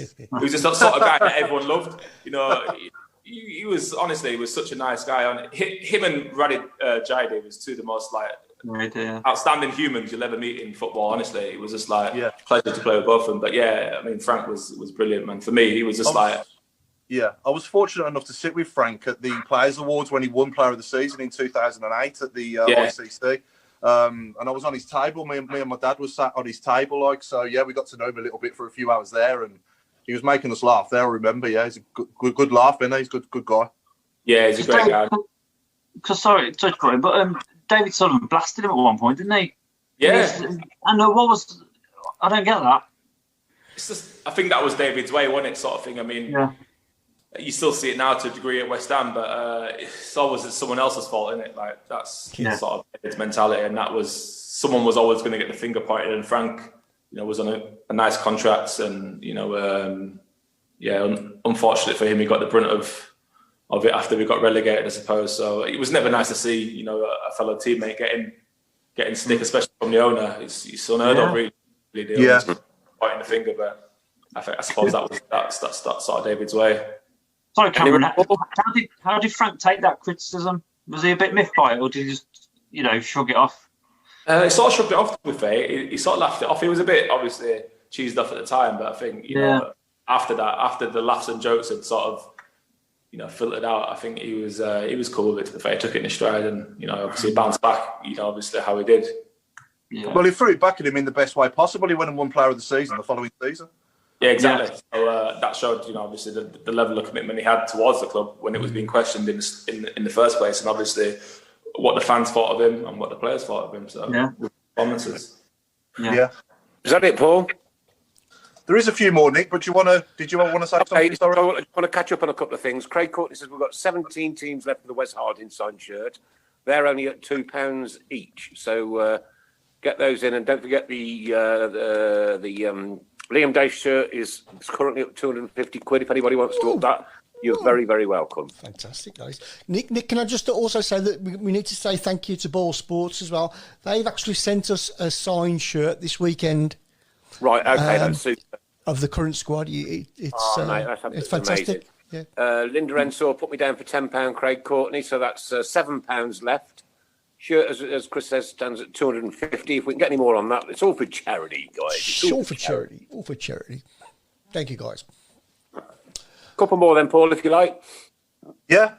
just that sort of guy that everyone loved. He was, honestly, he was such a nice guy. Him and Radit Jaide was two of the most outstanding humans you'll ever meet in football. Honestly, it was just pleasure to play with both of them. But yeah, I mean, Frank was brilliant, man. For me, he was just Yeah, I was fortunate enough to sit with Frank at the Players Awards when he won Player of the Season in 2008 at the ICC. And I was on his table. Me and my dad was sat on his table, we got to know him a little bit for a few hours there, and he was making us laugh there. I remember, he's a good laugh, isn't he? He's a good guy. Yeah, he's a great guy. Sorry, touch point, but David Sullivan blasted him at one point, didn't he? Yeah. I don't get that. It's just, I think that was David's way, wasn't it, sort of thing. I mean, you still see it now to a degree at West Ham, but it's always someone else's fault, isn't it? Like, that's sort of David's mentality, and someone was always going to get the finger pointed, and Frank, was on a nice contract, and unfortunately for him, he got the brunt of it after we got relegated, I suppose. So it was never nice to see, a fellow teammate getting stick, especially from the owner. It's unheard of, really. Pointing the finger, but I suppose that's sort of David's way. Sorry, Cameron. How did Frank take that criticism? Was he a bit miffed by it, or did he just, shrug it off? He sort of shrugged it off, to be fair. He sort of laughed it off. He was a bit, obviously, cheesed off at the time, but I think, after that, after the laughs and jokes had sort of, filtered out, I think he was cool with it, to be fair. He took it in his stride, and, obviously bounced back, obviously how he did. Yeah. Well, he threw it back at him in the best way possible. He went and won Player of the Season the following season. Yeah, exactly. Yeah. So that showed, obviously the level of commitment he had towards the club when it was being questioned in the first place, and obviously what the fans thought of him and what the players thought of him. So performances. Yeah. Is that it, Paul? There is a few more, Nick, but did you want to say something? Sorry? I want to catch up on a couple of things. Craig Courtney says we've got 17 teams left for the Wes Harding signed shirt. They're only at £2 each. So get those in, and don't forget the Liam Day shirt is currently at £250. If anybody wants to up that, you're very, very welcome. Fantastic, guys. Nick, can I just also say that we need to say thank you to Ball Sports as well. They've actually sent us a signed shirt this weekend. Right, okay, that's super. Of the current squad. Mate, it's fantastic. Amazing. Yeah. Linda Ensor put me down for £10, Craig Courtney, so that's £7 left. Shirt, as Chris says, stands at £250. If we can get any more on that, it's all for charity, guys. It's all for charity. All for charity. Thank you, guys. Couple more then, Paul, if you like. Yeah.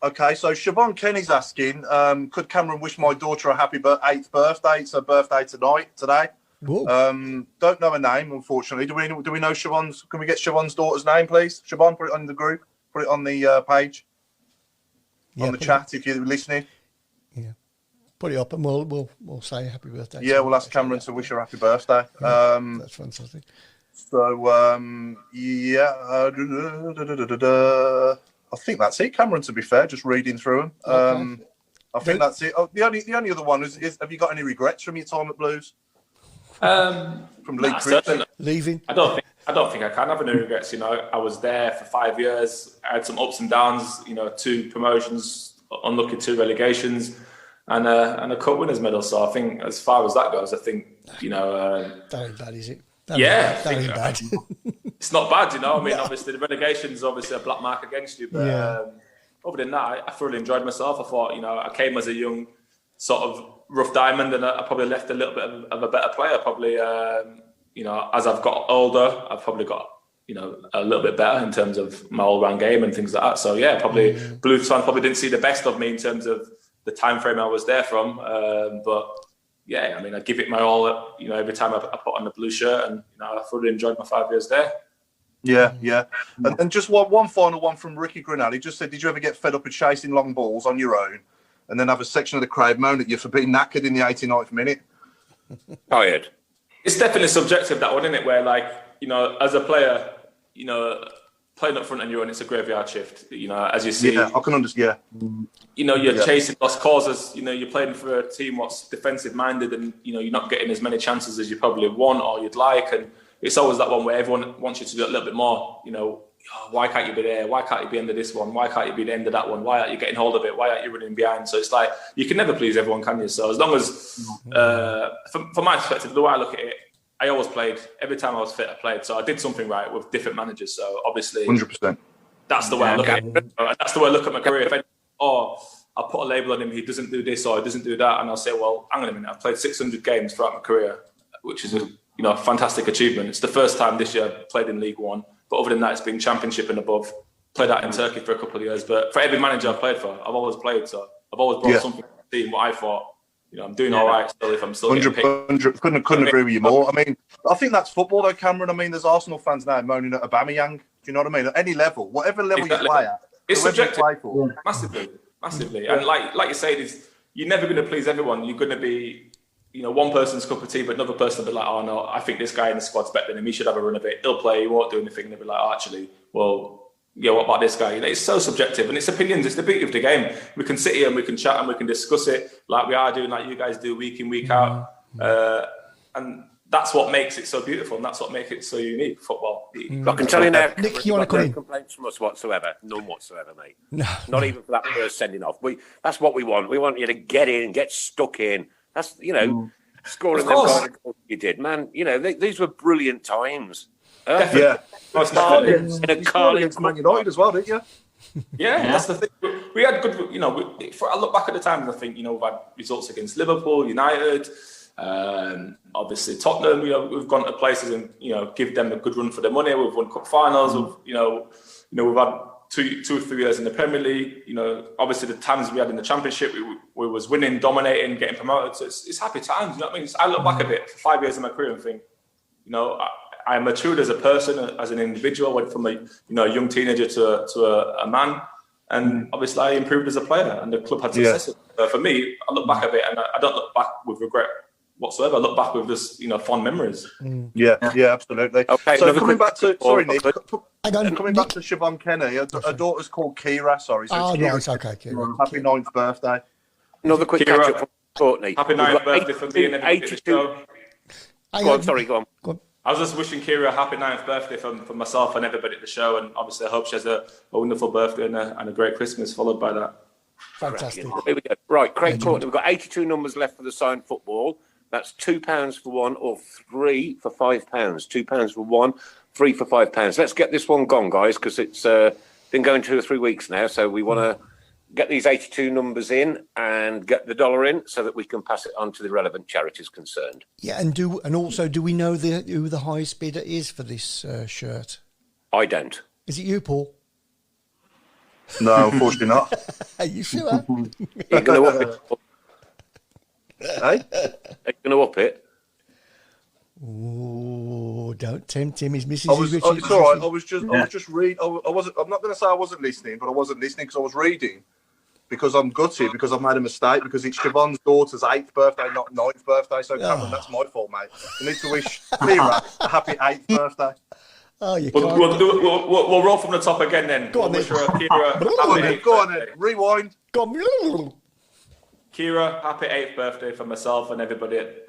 Okay, so Siobhan Kenny's asking, could Cameron wish my daughter a happy 8th birthday? It's her birthday today. Don't know her name, unfortunately. Do we know Siobhan's? Can we get Siobhan's daughter's name, please? Siobhan, put it on the group. Put it on the page. On the chat, if you're listening. Yeah. Put it up, and we'll say happy birthday. Yeah, we'll ask Cameron to wish her happy birthday. That's fantastic. So, I think that's it, Cameron, to be fair, just reading through them. I think that's it. Oh, the only other one is have you got any regrets from your time at Blues? From leaving? I don't think I don't think I can have any regrets. You know, I was there for 5 years. I had some ups and downs. You know, 2 promotions, unlucky 2 relegations, and a cup winners medal. So I think, as far as that goes, I think, you know, that ain't bad, is it? That ain't bad. It's not bad, you know. I mean, obviously the relegation is obviously a black mark against you, but other than that, I thoroughly enjoyed myself. I thought, you know, I came as a young sort of rough diamond, and I probably left a little bit of a better player. Probably, you know, as I've got older, I've probably got, you know, a little bit better in terms of my all-round game and things like that. So yeah, probably Blues fans probably didn't see the best of me in terms of the time frame I was there from, but yeah, I mean, I give it my all, you know, every time I put on the blue shirt, and, you know, I thoroughly enjoyed my 5 years there. Yeah. And just one final one from Ricky Grinnell. He just said, did you ever get fed up with chasing long balls on your own and then have a section of the crowd moan at you for being knackered in the 89th minute? Tired. It's definitely subjective, that one, isn't it? Where, like, you know, as a player, you know, playing up front on your own, it's a graveyard shift. You know, as you see. Yeah, I can understand. You know, you're chasing lost causes. You know, you're playing for a team what's defensive minded, and, you know, you're not getting as many chances as you probably want or you'd like. And it's always that one where everyone wants you to do a little bit more. You know, why can't you be there? Why can't you be end of this one? Why can't you be the end of that one? Why aren't you getting hold of it? Why aren't you running behind? So it's like, you can never please everyone, can you? So as long as, from my perspective, the way I look at it, I always played. Every time I was fit, I played. So I did something right with different managers. So obviously, 100%. That's the way I look at it. That's the way I look at my career. If I'll put a label on him, he doesn't do this or he doesn't do that, and I'll say, well, hang on a minute, I've played 600 games throughout my career, which is a fantastic achievement. It's the first time this year I've played in League One, but other than that, it's been Championship and above. Played out in Turkey for a couple of years, but for every manager I've played for, I've always played. So I've always brought something to the team. What I thought, you know, I'm doing all right still if I'm still 100. Couldn't agree with you more. I mean, I think that's football though, Cameron. I mean, there's Arsenal fans now moaning at Aubameyang. Do you know what I mean? At any level, whatever level you play at, it's subjective. Massively. And like you say, you're never going to please everyone. You're going to be, you know, one person's cup of tea, but another person will be like, oh no, I think this guy in the squad's better than him. He should have a run of it. He'll play. He won't do anything. And they'll be like, oh, actually, well, yeah, what about this guy? You know, it's so subjective, and it's opinions. It's the beauty of the game. We can sit here and we can chat and we can discuss it like we are doing, like you guys do week in, week out. And that's what makes it so beautiful, and that's what makes it so unique, football. I can tell you now, Nick, you want to come in? No complaints from us whatsoever. None whatsoever, mate. No. Not even for that first sending off. That's what we want. We want you to get in, get stuck in. That's, you know, scoring them goals you did, man. You know, these were brilliant times. Yeah. In a Cardiff Man United as well, didn't you? Yeah, that's the thing. We had good, you know, I look back at the times and I think, you know, we've had results against Liverpool, United, obviously Tottenham. You know, we've gone to places and, you know, give them a good run for their money. We've won cup finals. We've had two or 3 years in the Premier League. You know, obviously the times we had in the Championship, we was winning, dominating, getting promoted. So it's happy times. You know what I mean? I look back at it for 5 years in my career and think, you know, I matured as a person, as an individual. Went from a young teenager to a man, and obviously I improved as a player, and the club had success. For me, I look back at it, and I don't look back with regret whatsoever. I look back with just fond memories. Yeah, absolutely. Okay, so coming back to Nick. Coming back to Siobhan Kenny, her daughter's called Kira. Sorry, so right, okay, Kira. Happy 9th birthday. Another quick catch up from Courtney. Happy 9th birthday from being 82. Go on. I was just wishing Kira a happy 9th birthday for myself and everybody at the show, and obviously I hope she has a wonderful birthday and a great Christmas followed by that. Fantastic. Here we go. Right, Craig Courtney, we've got 82 numbers left for the signed football. That's £2 for one or 3 for £5. £2 for one, 3 for £5. Let's get this one gone, guys, because it's been going 2 or 3 weeks now, so we want to get these 82 numbers in and get the dollar in so that we can pass it on to the relevant charities concerned. Yeah, and also, do we know who the highest bidder is for this shirt? I don't. Is it you, Paul? No, unfortunately not. Are you sure? You're going to up it. Hey? Are you going to up it? Oh, don't tempt him. His missus is It's all right. I was just reading. I'm not going to say I wasn't listening, but I wasn't listening because I was reading. Because I'm gutted, because I've made a mistake, because it's Siobhan's daughter's 8th birthday, not 9th birthday. So, Cameron, that's my fault, mate. I need to wish Kira a happy 8th birthday. Oh, you can't. We'll roll from the top again then. Go on, then. Go on, then. Rewind. Go on. Kira, happy 8th birthday for myself and everybody at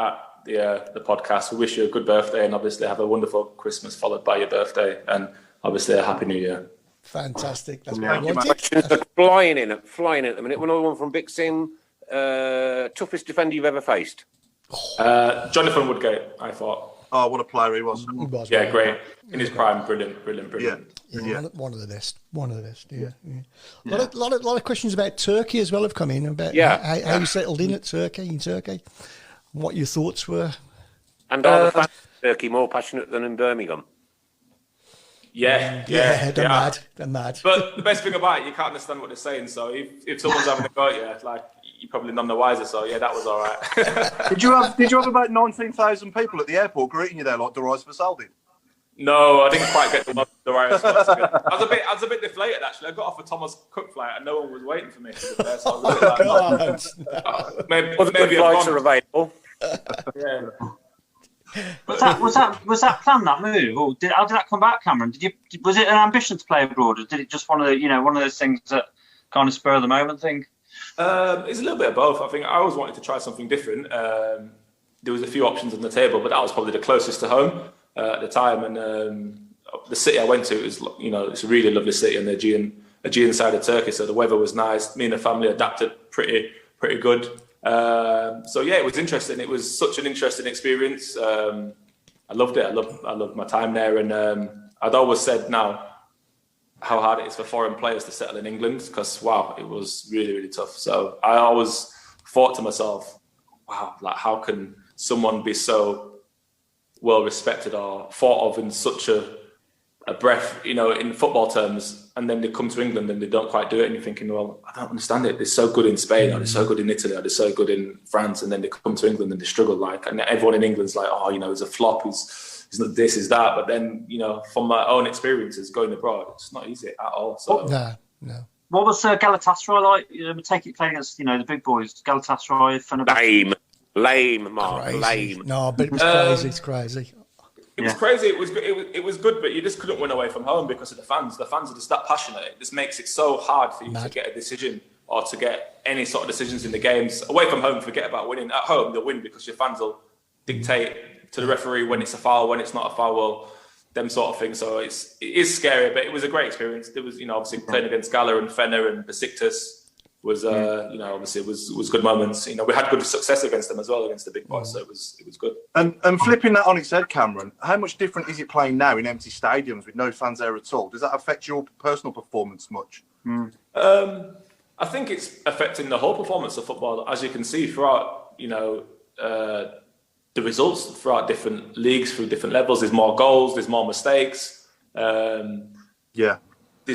the podcast. We wish you a good birthday, and obviously have a wonderful Christmas followed by your birthday, and obviously a happy New Year. Fantastic. That's Yeah. what I wanted. Questions are flying in at the minute. Another one from Big Sim. Toughest defender you've ever faced? Jonathan Woodgate, I thought. Oh, what a player he was. Yeah, great. In his prime, brilliant. Yeah, one of the best. Yeah. A lot of questions about Turkey as well have come in about how you settled in Turkey, and what your thoughts were. And are the fans in Turkey more passionate than in Birmingham? Yeah, they're mad. But the best thing about it, you can't understand what they're saying. So if someone's having a go at you, like, you're probably none the wiser. So yeah, that was all right. Did you have about 19,000 people at the airport greeting you there like Dorais Vassal did? No, I didn't quite get the Darius. I was a bit deflated actually. I got off a Thomas Cook flight and no one was waiting for me. So I was a bit like, maybe flights are available. Yeah. Was that planned, that move, or how did that come back, Cameron? Was it an ambition to play abroad, or did it just one of those things that kind of spur of the moment thing? It's a little bit of both. I think I always wanted to try something different. There was a few options on the table, but that was probably the closest to home at the time. And the city I went to is, it's a really lovely city on the Aegean side of Turkey. So the weather was nice. Me and the family adapted pretty good. So yeah, it was interesting. It was such an interesting experience. I loved it. I loved my time there. And I'd always said now how hard it is for foreign players to settle in England, because wow, it was really, really tough. So I always thought to myself, wow, like how can someone be so well respected or thought of in such a breath, in football terms, and then they come to England and they don't quite do it, and you're thinking, well, I don't understand it. They're so good in Spain, or they're so good in Italy, or they're so good in France, and then they come to England and they struggle. And everyone in England's like, oh, he's a flop. He's not this, is that. But then, from my own experiences going abroad, it's not easy at all. So no. What was Galatasaray like? Take it playing against the big boys, Galatasaray, Fenerbahce. Lame, Mark. Crazy. Lame. No, but it was crazy. It's crazy. It was crazy. It was good, but you just couldn't win away from home because of the fans. The fans are just that passionate. It just makes it so hard for you to get a decision or to get any sort of decisions in the games. Away from home, forget about winning. At home, they'll win because your fans will dictate to the referee when it's a foul, when it's not a foul, them sort of things. So it is scary, but it was a great experience. There was, obviously playing against Gala and Fener and Besiktas was, obviously was good moments. We had good success against them as well, against the big boys. So it was good. And flipping that on its head, Cameron, how much different is it playing now in empty stadiums with no fans there at all? Does that affect your personal performance much? I think it's affecting the whole performance of football, as you can see throughout, the results throughout different leagues, through different levels. There's more goals, there's more mistakes. There's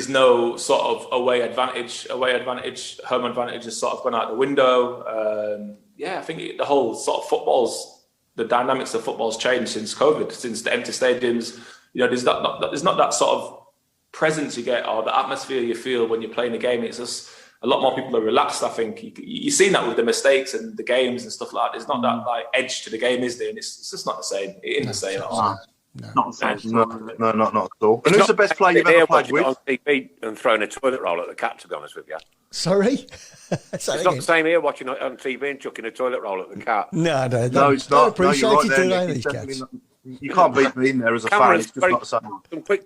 no sort of away advantage, home advantage has sort of gone out the window. I think the whole sort of the dynamics of football's changed since COVID, since the empty stadiums. There's not that sort of presence you get or the atmosphere you feel when you're playing a game. It's just a lot more people are relaxed. I think you've seen that with the mistakes and the games and stuff like that. There's not that like edge to the game, is there? And it's just not the same. It isn't the same at all. No. Not the same. No, not at all. And who's the best player you've ever played with? On TV and throwing a toilet roll at the cat, to be honest with you. Sorry? It's not the same here watching it on TV and chucking a toilet roll at the cat. No, it's not. Appreciate you're right you there, doing Nick. these cats. You can't beat me in there as a fan. It's just not the same.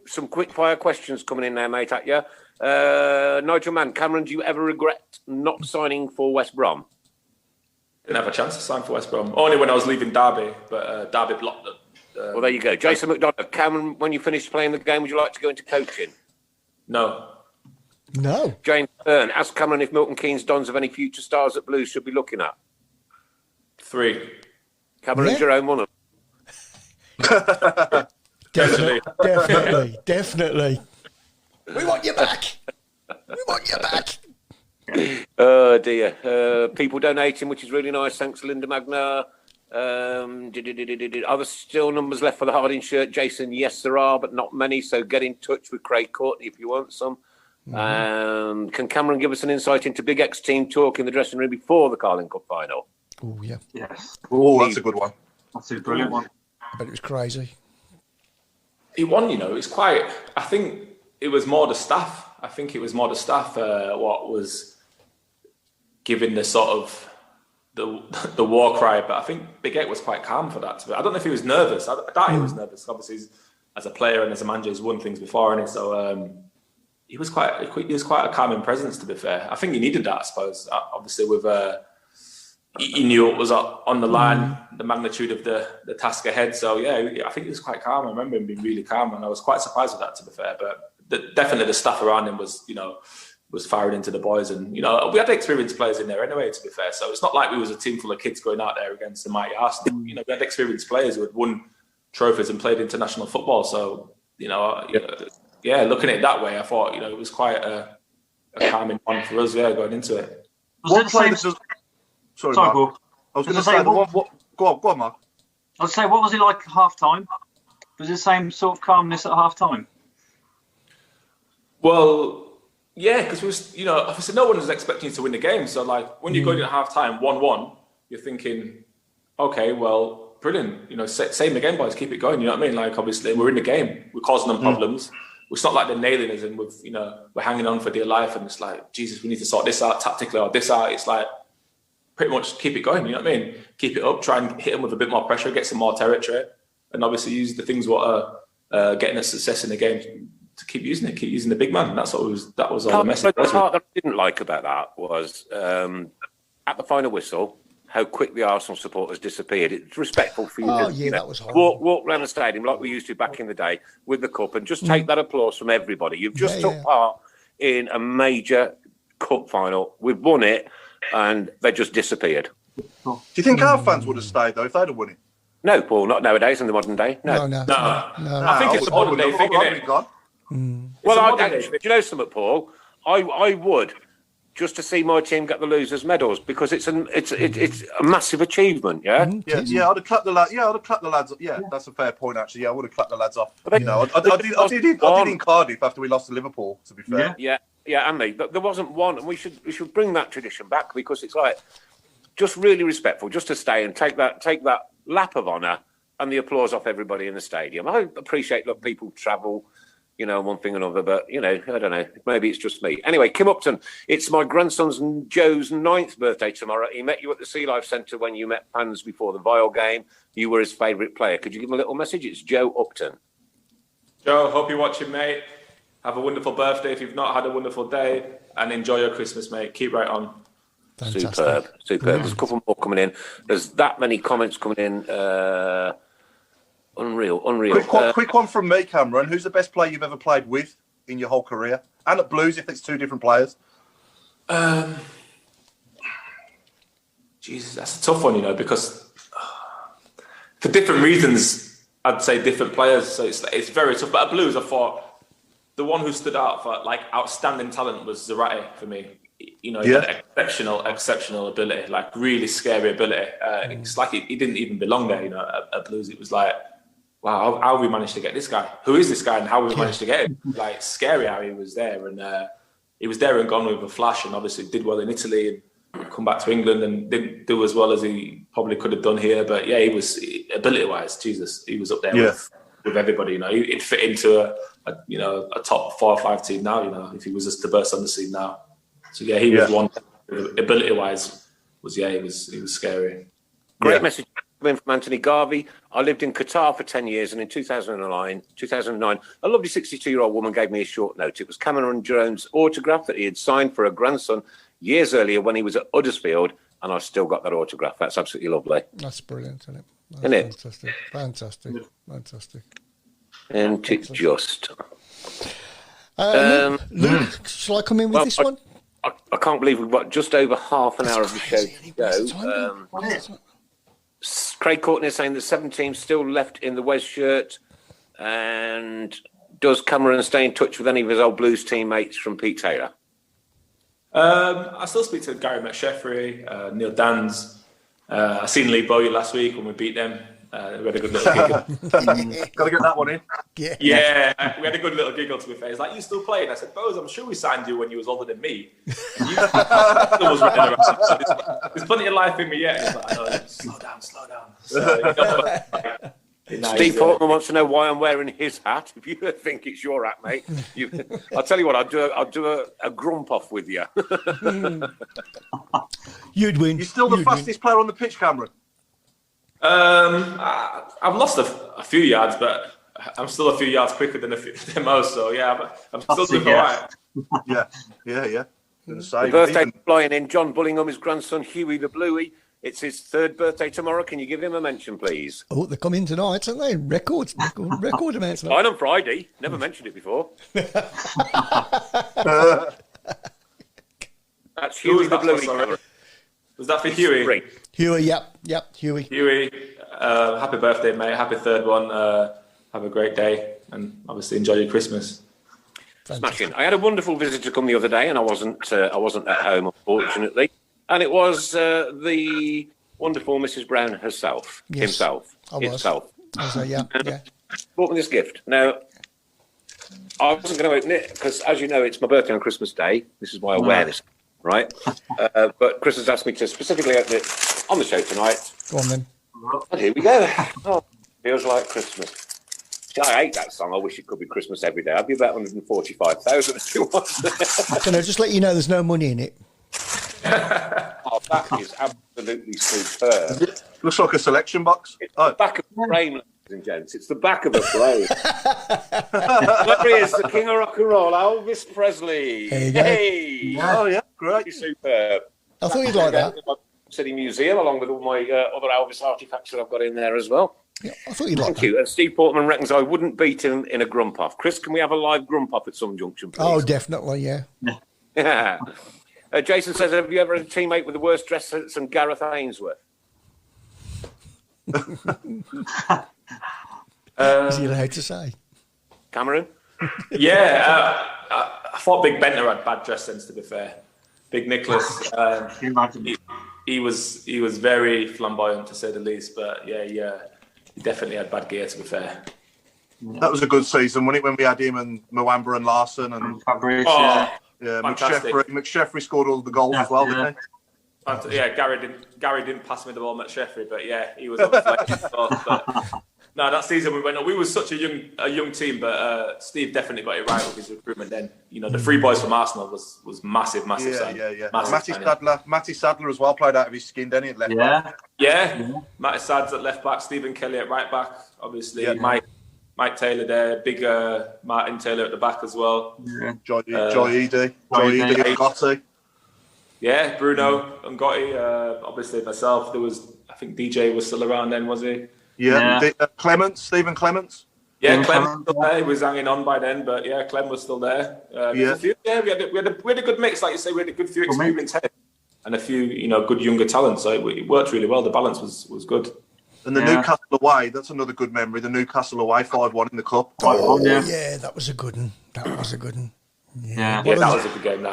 Some quick fire questions coming in there, mate, at you. Nigel Mann, Cameron, do you ever regret not signing for West Brom? Didn't have a chance to sign for West Brom. Only when I was leaving Derby, but Derby blocked it. Well, there you go. Jason McDonough, Cameron, when you finish playing the game, would you like to go into coaching? No. James Byrne, ask Cameron if Milton Keynes Dons have any future stars that Blues should be looking at. 3. Cameron Jerome, one of them. Definitely. We want you back. Oh dear. People donating, which is really nice. Thanks, Linda Magna. Are there still numbers left for the Harding shirt, Jason? Yes, there are, but not many. So get in touch with Craig Courtney if you want some. Can Cameron give us an insight into Big X team talk in the dressing room before the Carling Cup final? Oh yeah. Yes. Oh, that's a good one. That's a brilliant one. But it was crazy. He won, it's quite. I think it was more the staff. what was giving the sort of the war cry, but I think Big Ed was quite calm for that. I don't know if he was nervous. I doubt he was nervous. Obviously, as a player and as a manager, he's won things before, and so he was quite a calming presence. To be fair, I think he needed that. I suppose. Obviously, with he knew it was on the line, the magnitude of the task ahead. So yeah, I think he was quite calm. I remember him being really calm, and I was quite surprised with that. To be fair, but definitely the staff around him was firing into the boys, and we had experienced players in there anyway. To be fair, so it's not like we was a team full of kids going out there against the mighty Arsenal. We had experienced players who had won trophies and played international football. So looking at it that way, I thought it was quite a calming one for us. Yeah, going into it. Sorry, Mark. I was going to say the one. Go on, Mark. I was say, what was it like at half time? Was it the same sort of calmness at half time? Well. Yeah, because obviously no one was expecting you to win the game. So, like, when you go into half-time 1-1, you're thinking, okay, well, brilliant. Same again, boys, keep it going. You know what I mean? Like, obviously, we're in the game. We're causing them problems. It's not like they're nailing us and we're hanging on for dear life. And it's like, Jesus, we need to sort this out tactically or this out. It's like, pretty much keep it going. You know what I mean? Keep it up. Try and hit them with a bit more pressure, get some more territory. And obviously use the things what are getting us success in the game. To keep using the big man. That was all the message. The part that I didn't like about that was at the final whistle, how quick the Arsenal supporters disappeared. It's respectful for you to that was horrible. Walk around the stadium like we used to back in the day with the cup and just take that applause from everybody. You've just took part in a major cup final. We've won it and they just disappeared. Do you think our fans would have stayed though if they'd have won it? No, Paul, not nowadays in the modern day. No. I think it's a modern day thing, isn't it? Well, do you know something, Paul? I would just to see my team get the losers' medals because it's a massive achievement. Yeah, I'd have clapped the lads. Yeah, I'd have clapped the lads. Yeah, that's a fair point actually. Yeah, I would have clapped the lads off. But I did in Cardiff after we lost to Liverpool. To be fair, Andy, there wasn't one, and we should bring that tradition back because it's like just really respectful, just to stay and take that lap of honour and the applause off everybody in the stadium. I appreciate people travel. One thing or another, but, I don't know. Maybe it's just me. Anyway, Kim Upton, it's my grandson's Joe's 9th birthday tomorrow. He met you at the Sea Life Centre when you met fans before the Vile game. You were his favourite player. Could you give him a little message? It's Joe Upton. Joe, hope you're watching, mate. Have a wonderful birthday if you've not had a wonderful day. And enjoy your Christmas, mate. Keep right on. Fantastic. Superb. There's a couple more coming in. There's that many comments coming in. Unreal. Quick one from me, Cameron. Who's the best player you've ever played with in your whole career? And at Blues, if it's two different players. Jesus, that's a tough one, because for different reasons, I'd say different players. So it's very tough. But at Blues, I thought the one who stood out for outstanding talent was Zarate for me. He had exceptional ability, like really scary ability. It's like he didn't even belong there, at Blues. It was like, wow, how we managed to get this guy? Who is this guy and how we managed to get him? Like, scary how he was there. And he was there and gone with a flash and obviously did well in Italy and come back to England and didn't do as well as he probably could have done here. But yeah, he was, ability-wise, Jesus, he was up there with everybody. He'd fit into a top 4 or 5 team now, if he was just to burst on the scene now. So yeah, he was one, ability-wise, he was scary. Great message coming from Anthony Garvey. I lived in Qatar for 10 years, and in 2009, a lovely 62-year-old woman gave me a short note. It was Cameron Jerome's autograph that he had signed for a grandson years earlier when he was at Huddersfield, and I've still got that autograph. That's absolutely lovely. That's brilliant, isn't it? Isn't it? Fantastic. And it's just... Luke, shall I come in with this one? I can't believe we've got just over half an hour of the show to go. Craig Courtney is saying there's 7 teams still left in the Wes shirt. And does Cameron stay in touch with any of his old Blues teammates from Pete Taylor? I still speak to Gary McSheffrey, Neil Dans. I seen Lee Bowyer last week when we beat them. We had a good little giggle. Got to get that one in. Yeah, we had a good little giggle, to be fair. He's like, you still playing? I said, Bose, I'm sure we signed you when you was older than me. Was running around. So there's plenty of life in me yet. He's like, slow down. So, Steve Portman wants to know why I'm wearing his hat. If you think it's your hat, mate, I'll tell you what. I'll do a grump off with you. You'd win. You're still the fastest player on the pitch, Cameron. I've lost a few yards, but I'm still a few yards quicker than most. So yeah, I'm still doing all right. Yeah. The birthday flying in. John Bullingham, his grandson Huey the Bluey. It's his 3rd birthday tomorrow. Can you give him a mention, please? Oh, they come in tonight, aren't they? Record amounts. Mine on Friday. Never mentioned it before. That's Huey the Bluey. Was that for Huey? Huey, yep, Huey. Huey, happy birthday, mate. Happy 3rd one. Have a great day, and obviously enjoy your Christmas. Smashing. I had a wonderful visitor come the other day, and I wasn't at home, unfortunately. And it was the wonderful Mrs. Browne herself, himself. Yeah. Brought me this gift. Now, I wasn't going to open it because, as you know, it's my birthday on Christmas Day. This is why I wear this, right? But Chris has asked me to specifically open it on the show tonight. Go on then. And here we go. Oh, feels like Christmas. See, I hate that song. I wish it could be Christmas every day. I'd be about 145,000 if it was. Can I just let you know there's no money in it? Oh, that is absolutely superb. Looks like a selection box. It's the back of a frame, ladies and gents. It's the back of a frame. There he is, the king of rock and roll, Elvis Presley. There you go. Hey! Oh, yeah, great. Superb. I thought you'd like that. City Museum, along with all my other Elvis artifacts that I've got in there as well. Yeah, I thought you'd like that. Thank you. Steve Portman reckons I wouldn't beat him in a grump off. Chris, can we have a live grump off at some junction, please? Oh, definitely, yeah. Yeah. Jason says, have you ever had a teammate with the worst dress sense than Gareth Ainsworth? Is he allowed to say? Cameron? Yeah, I thought Big Benter had bad dress sense, to be fair. Big Nicholas, he was very flamboyant, to say the least, but he definitely had bad gear, to be fair. That was a good season, wasn't it, when we had him and Mwamba and Larson and Fabrice, yeah, McSheffrey scored all the goals as well, didn't he? Yeah, Gary didn't pass me the ball, McSheffrey, but yeah, he was on the flex as well. But no, that season we were such a young team, but Steve definitely got it right with his recruitment. Then the 3 boys from Arsenal was massive. Yeah. Massive Matty Sadler as well played out of his skin, didn't he? At left back. Yeah. Matty Sads at left back, Stephen Kelly at right back. Obviously, Mike Taylor there, big Martin Taylor at the back as well. Yeah. Joy Edie, Gotti. Yeah, Bruno and Gotti. Obviously myself. There was, I think DJ was still around then, was he? Yeah. Stephen Clements. Yeah, Clem was still there. He was hanging on by then, but yeah, Clem was still there. We had a good mix, like you say. We had a good few experienced heads and a few, good younger talents. So it worked really well. The balance was good. And the Newcastle away, that's another good memory. The Newcastle away, 5-1 in the cup. Yeah, that was a good one. Yeah, that was a good game.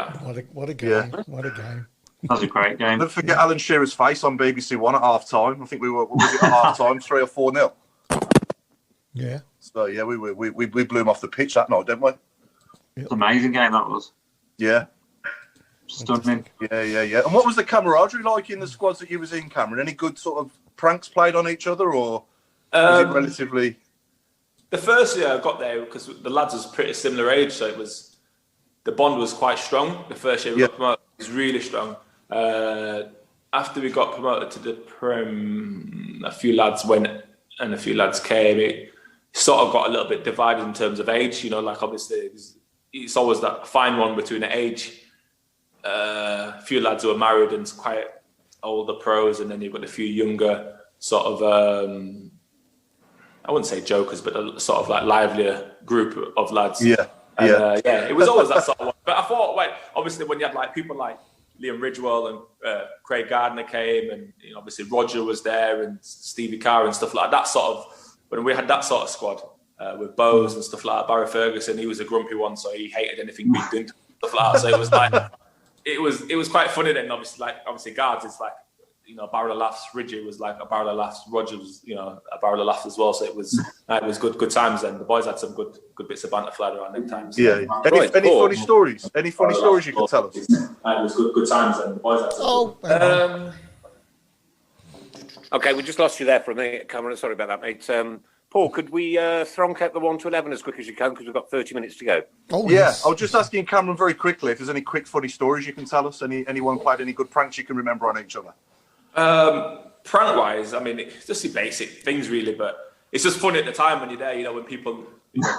What a game! Yeah. What a game! That was a great game. Don't forget Alan Shearer's face on BBC One at half time. I think we were at half time, 3 or 4-0. Yeah. So yeah, we blew him off the pitch that night, didn't we? It's an amazing game that was. Yeah. Stunning. Yeah. And what was the camaraderie like in the squads that you was in, Cameron? Any good sort of pranks played on each other, or was it relatively? The first year I got there, because the lads was pretty similar age, so the bond was quite strong. The first year we got promoted, it was really strong. After we got promoted to the Prem, a few lads went and a few lads came. It sort of got a little bit divided in terms of age. Like obviously it's always that fine one between the age. A few lads who are married and quite older pros, and then you've got a few younger sort of I wouldn't say jokers, but a sort of like livelier group of lads. Yeah. It was always that sort of one. But I thought, obviously when you had like people like Liam Ridgewell and Craig Gardner came, and obviously Roger was there and Stevie Carr and stuff like that. Sort of when we had that sort of squad with Bowes and stuff like that. Barry Ferguson, he was a grumpy one, so he hated anything we did stuff like that. So it was like it was quite funny then. Obviously guards, it's like a barrel of laughs. Ridgey was like a barrel of laughs. Roger was a barrel of laughs as well. So it was good times. And the boys had some good bits of banter flying around them times. Yeah. Any funny stories? Any funny stories you could tell us? It was good times, and the boys had some. Okay, we just lost you there for a minute, Cameron. Sorry about that, mate. Paul, could we thronk out the 1 to 11 as quick as you can, because we've got 30 minutes to go? Oh, yeah. Yes. I was just asking Cameron very quickly if there's any quick, funny stories you can tell us. Anyone played any good pranks you can remember on each other? Prank-wise, I mean, it's just the basic things, really, but it's just funny at the time when you're there, when people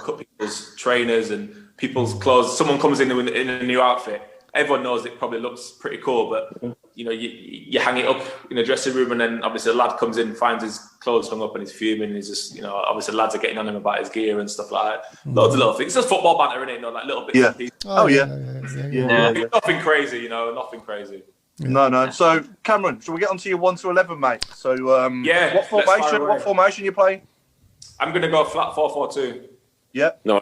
cut people's trainers and people's clothes. Someone comes in a new outfit. Everyone knows it probably looks pretty cool, but you hang it up in a dressing room, and then obviously the lad comes in, finds his clothes hung up, and he's fuming. And he's just, obviously the lads are getting on him about his gear and stuff like that. Loads of little things. It's just football banter, isn't it? Like little bits and pieces. Nothing crazy, nothing crazy. No. So Cameron, shall we get on to your 1 to 11, mate? So what formation you playing? I'm going to go flat 4-4-2. Yeah. No.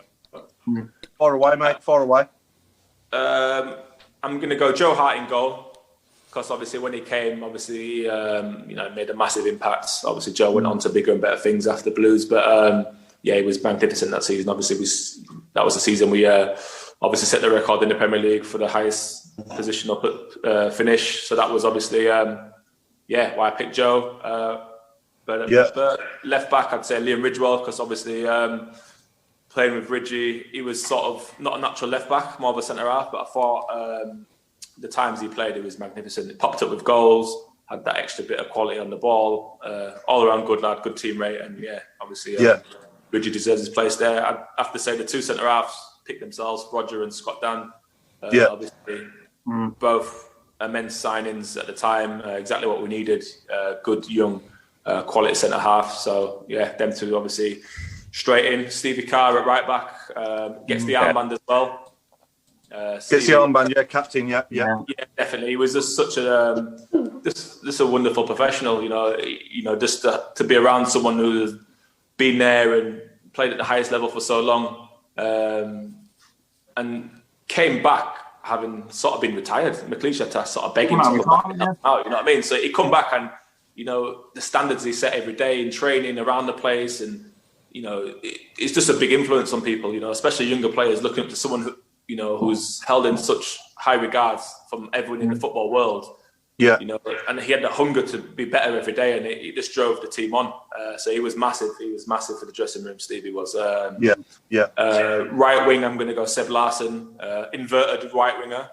Far away, mate. Far away. I'm going to go Joe Hart in goal, because obviously when he came, obviously made a massive impact. Obviously Joe went on to bigger and better things after Blues, but he was magnificent that season. Obviously that was the season we obviously set the record in the Premier League for the highest position up at finish. So that was obviously why I picked Joe. But left back, I'd say Liam Ridgewell, because obviously playing with Ridgie, he was sort of not a natural left back, more of a centre half. But I thought the times he played, he was magnificent. He popped up with goals, had that extra bit of quality on the ball, all around good lad, good teammate, and obviously Ridgie deserves his place there. I'd have to say the two centre halves picked themselves, Roger and Scott Dan. Obviously, both immense signings at the time, exactly what we needed. Good young. Quality centre half, so them two obviously straight in. Stevie Carr at right back gets the armband as well. Gets the armband, captain, yeah, definitely. He was just such a a wonderful professional, just to be around someone who's been there and played at the highest level for so long, and came back having sort of been retired. McLeish had to sort of beg him to come back out, you know what I mean? So he come back and the standards he set every day in training around the place, and it's just a big influence on people. Especially younger players looking up to someone who who's held in such high regards from everyone in the football world. Yeah. And he had the hunger to be better every day, and it just drove the team on. So he was massive. He was massive for the dressing room. Stevie was. Right wing, I'm going to go Seb Larsson, inverted right winger.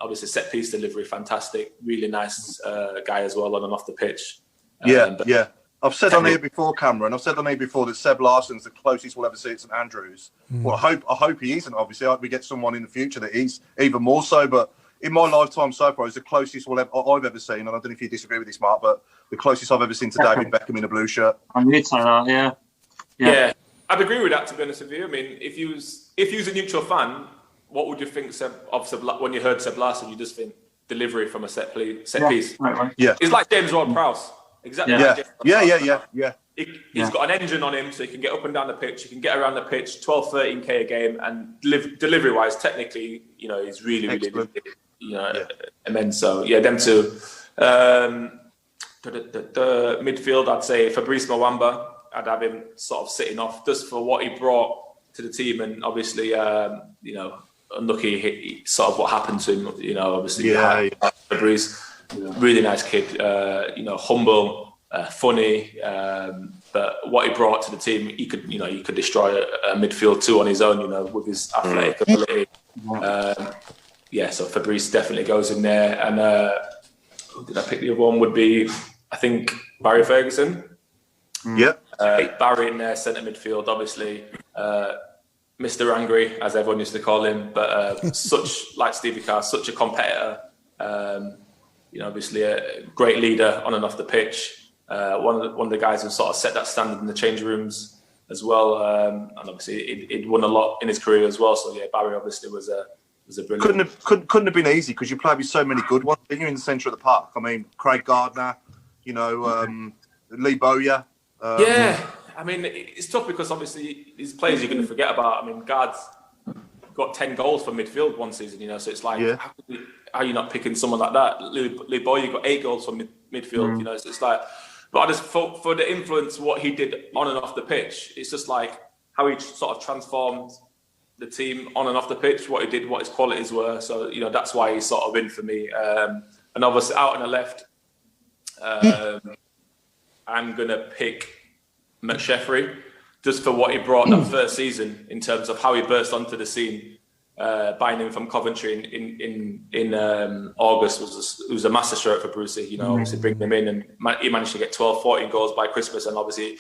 Obviously set piece delivery, fantastic, really nice guy as well on and off the pitch. I've said on here before, Cameron. I've said on here before that Seb Larsson's the closest we'll ever see at St Andrews. Well, I hope he isn't. Obviously, I hope we get someone in the future that is even more so. But in my lifetime so far, he's the closest I've ever seen. And I don't know if you disagree with this, Mark, but the closest I've ever seen to David Beckham in a blue shirt. I would say that, yeah. I'd agree with that, to be honest with you. I mean, if you was a neutral fan, what would you think when you heard Seb Larsson? You just think delivery from a set piece. Right. Yeah, it's like James Ward-Prowse. Exactly. Yeah. He's got an engine on him, so he can get up and down the pitch. He can get around the pitch, 12, 13k a game, and delivery-wise, technically, he's really immense. So them two. The midfield, I'd say Fabrice Mwamba. I'd have him sort of sitting off just for what he brought to the team, and obviously, unlucky sort of what happened to him. Obviously, Fabrice, really nice kid. Humble, funny, but what he brought to the team, he could destroy a midfield too on his own. With his athletic ability. So Fabrice definitely goes in there. And who did I pick? The other one would be, I think, Barry Ferguson. Barry in there, centre midfield, obviously. Mr. Angry, as everyone used to call him, but such, like Stevie Carr, such a competitor. Obviously a great leader on and off the pitch. One of the guys who sort of set that standard in the change rooms as well. And obviously he'd won a lot in his career as well. So Barry obviously was a brilliant. Couldn't have been easy, because you played with so many good ones. You're in the centre of the park. I mean, Craig Gardner, Lee Bowyer. I mean, it's tough because obviously these players you're going to forget about. I mean, Guard's got 10 goals for midfield one season, so it's like, how are you not picking someone like that? Lee Bowyer got 8 goals for midfield, so it's like, but I just thought for the influence, what he did on and off the pitch, it's just like how he sort of transformed the team on and off the pitch, what he did, what his qualities were. So, that's why he's sort of in for me. And obviously out on the left, I'm going to pick McSheffrey, just for what he brought that first season in terms of how he burst onto the scene. Buying him from Coventry in August was a master stroke for Brucey. You know, obviously bringing him in, and he managed to get 12, 14 goals by Christmas, and obviously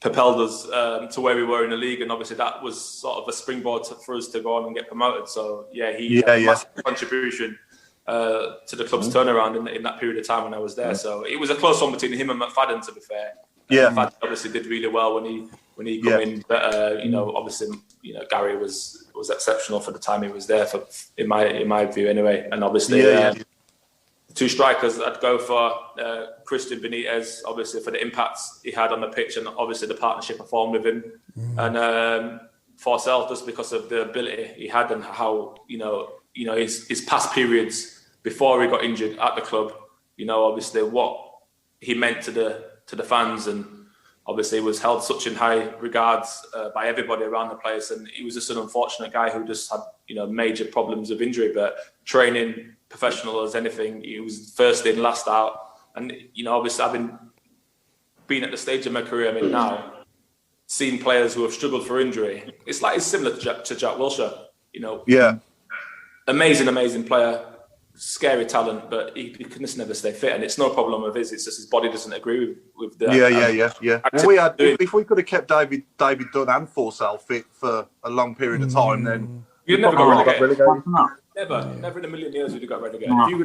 propelled us to where we were in the league. And obviously that was sort of a springboard for us to go on and get promoted. So he had a massive contribution to the club's turnaround in that period of time when I was there. So it was a close one between him and McFadden, to be fair. McFadden obviously did really well when he came in, but obviously Gary was exceptional for the time he was there, in my view anyway. And obviously the two strikers I'd go for Christian Benitez, obviously for the impacts he had on the pitch, and obviously the partnership I formed with him, and Forsell, just because of the ability he had and how his past periods before he got injured at the club, obviously what he meant to the fans, and obviously was held such in high regards by everybody around the place. And he was just an unfortunate guy who just had major problems of injury, but training professional as anything, he was first in, last out. And obviously having been at the stage of my career I'm in now, seeing players who have struggled for injury, it's similar to Jack Wilshere. Amazing player, scary talent, but he can just never stay fit, and it's no problem of his. It's just his body doesn't agree with the. Well, if we could have kept David Dunn and Forsell fit for a long period of time, then you'd never got relegated. Never in a million years would have got relegated. If you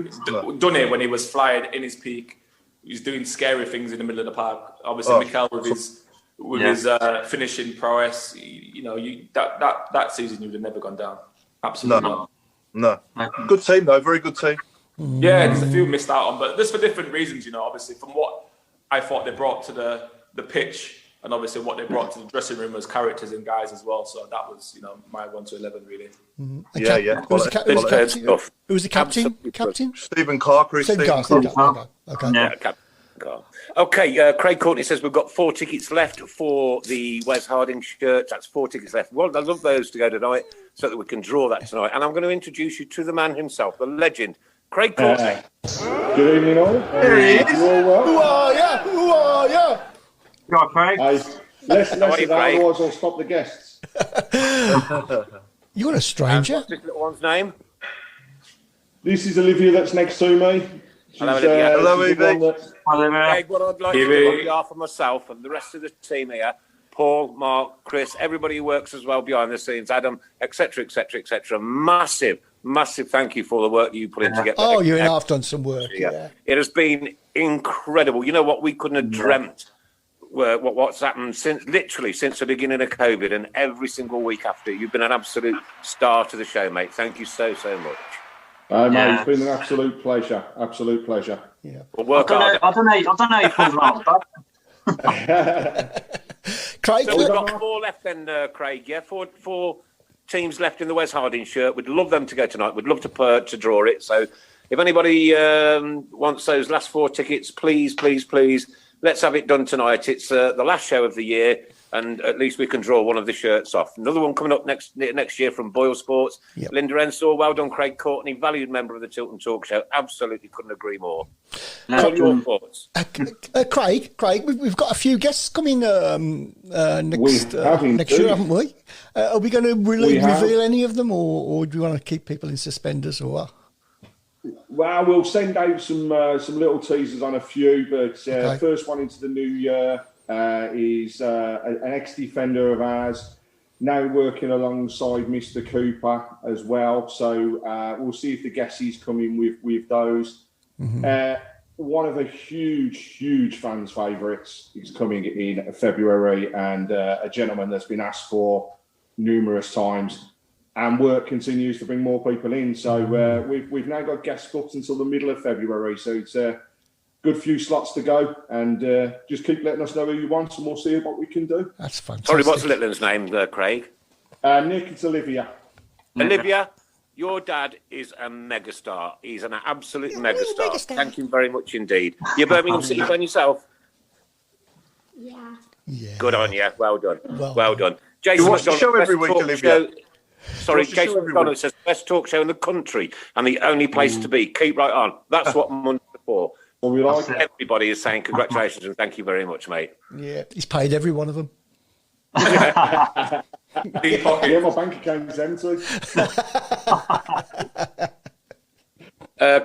would done it when he was flying in his peak, he was doing scary things in the middle of the park. Obviously, Mikel with his finishing prowess, that season you would have never gone down. Absolutely not. No. Good team though, very good team. Yeah, there's a few missed out on, but just for different reasons, obviously from what I thought they brought to the pitch, and obviously what they brought to the dressing room as characters and guys as well. So that was, my 1 to 11 really. Who was the captain? Captain? Stephen Carr. Okay. Okay, Craig Courtney says we've got 4 tickets left for the Wes Harding shirts. That's 4 tickets left. Well, I'd love those to go tonight so that we can draw that tonight. And I'm going to introduce you to the man himself, the legend, Craig Courtney. Good evening, all. Here he is. Who are you? Right, Craig. Less of that, otherwise I'll stop the guests. You're a stranger. What's this little one's name? This is Olivia that's next to me. Hello, Olivia. Hello, Evie. Craig, what I'd like to do on behalf of myself and the rest of the team here, Paul, Mark, Chris, everybody who works as well behind the scenes, Adam, etc., massive thank you for the work you put in to get that. Oh, you and I've done some work. Yeah. It has been incredible. You know what? We couldn't have dreamt what's happened since the beginning of COVID, and every single week after. You've been an absolute star to the show, mate. Thank you so much. Mate, it's been an absolute pleasure. Yeah. We'll work hard. I don't know you pulled it off, but Craig, so we've got 4 left then, Craig. Yeah, four teams left in the Wes Harding shirt. We'd love them to go tonight. We'd love to draw it. So if anybody wants those last 4 tickets, please, let's have it done tonight. It's the last show of the year, and at least we can draw one of the shirts off. Another one coming up next year from Boyle Sports. Yep. Linda Ensor, well done, Craig Courtney, valued member of the Tilton Talk Show. Absolutely couldn't agree more. What are your thoughts? Craig, we've got a few guests coming next year, haven't we? Are we going to reveal any of them, or do you want to keep people in suspenders, or what? Well, we'll send out some little teasers on a few, but first one into the new year is an ex-defender of ours, now working alongside Mr. Cooper as well. So we'll see if the guesties come in with those. Mm-hmm. One of the huge fans' favourites is coming in February, and a gentleman that's been asked for numerous times. And work continues to bring more people in. So we've now got guest booked until the middle of February. So it's a good few slots to go. And just keep letting us know who you want, and we'll see what we can do. That's fantastic. Sorry, what's the little one's name, Craig? Nick, it's Olivia. Olivia, your dad is a megastar. He's an absolute megastar. Thank you very much indeed. You're Birmingham City fan yourself? Yeah. Good on you. Well done. Well done. Jason You watch the show every week, Olivia. Sorry, Jason McDonald says best talk show in the country and the only place to be. Keep right on. That's what Mondays are for. What we like. Everybody is saying congratulations and thank you very much, mate. Yeah, he's paid every one of them. Yeah, my bank account's empty.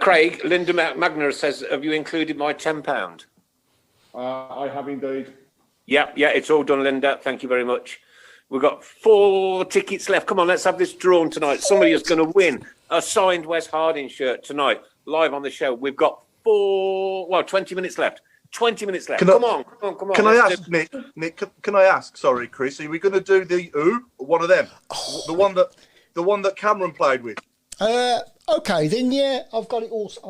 Craig, Linda Magner says, have you included my £10? I have indeed. Yeah, it's all done, Linda. Thank you very much. We've got 4 tickets left. Come on, let's have this drawn tonight. Somebody is going to win a signed Wes Harding shirt tonight, live on the show. We've got 20 minutes left. 20 minutes left. Come on. Can I ask, Nick, can I ask, sorry, Chris, are we going to do the or one of them? The one that Cameron played with? Okay, then, yeah, I've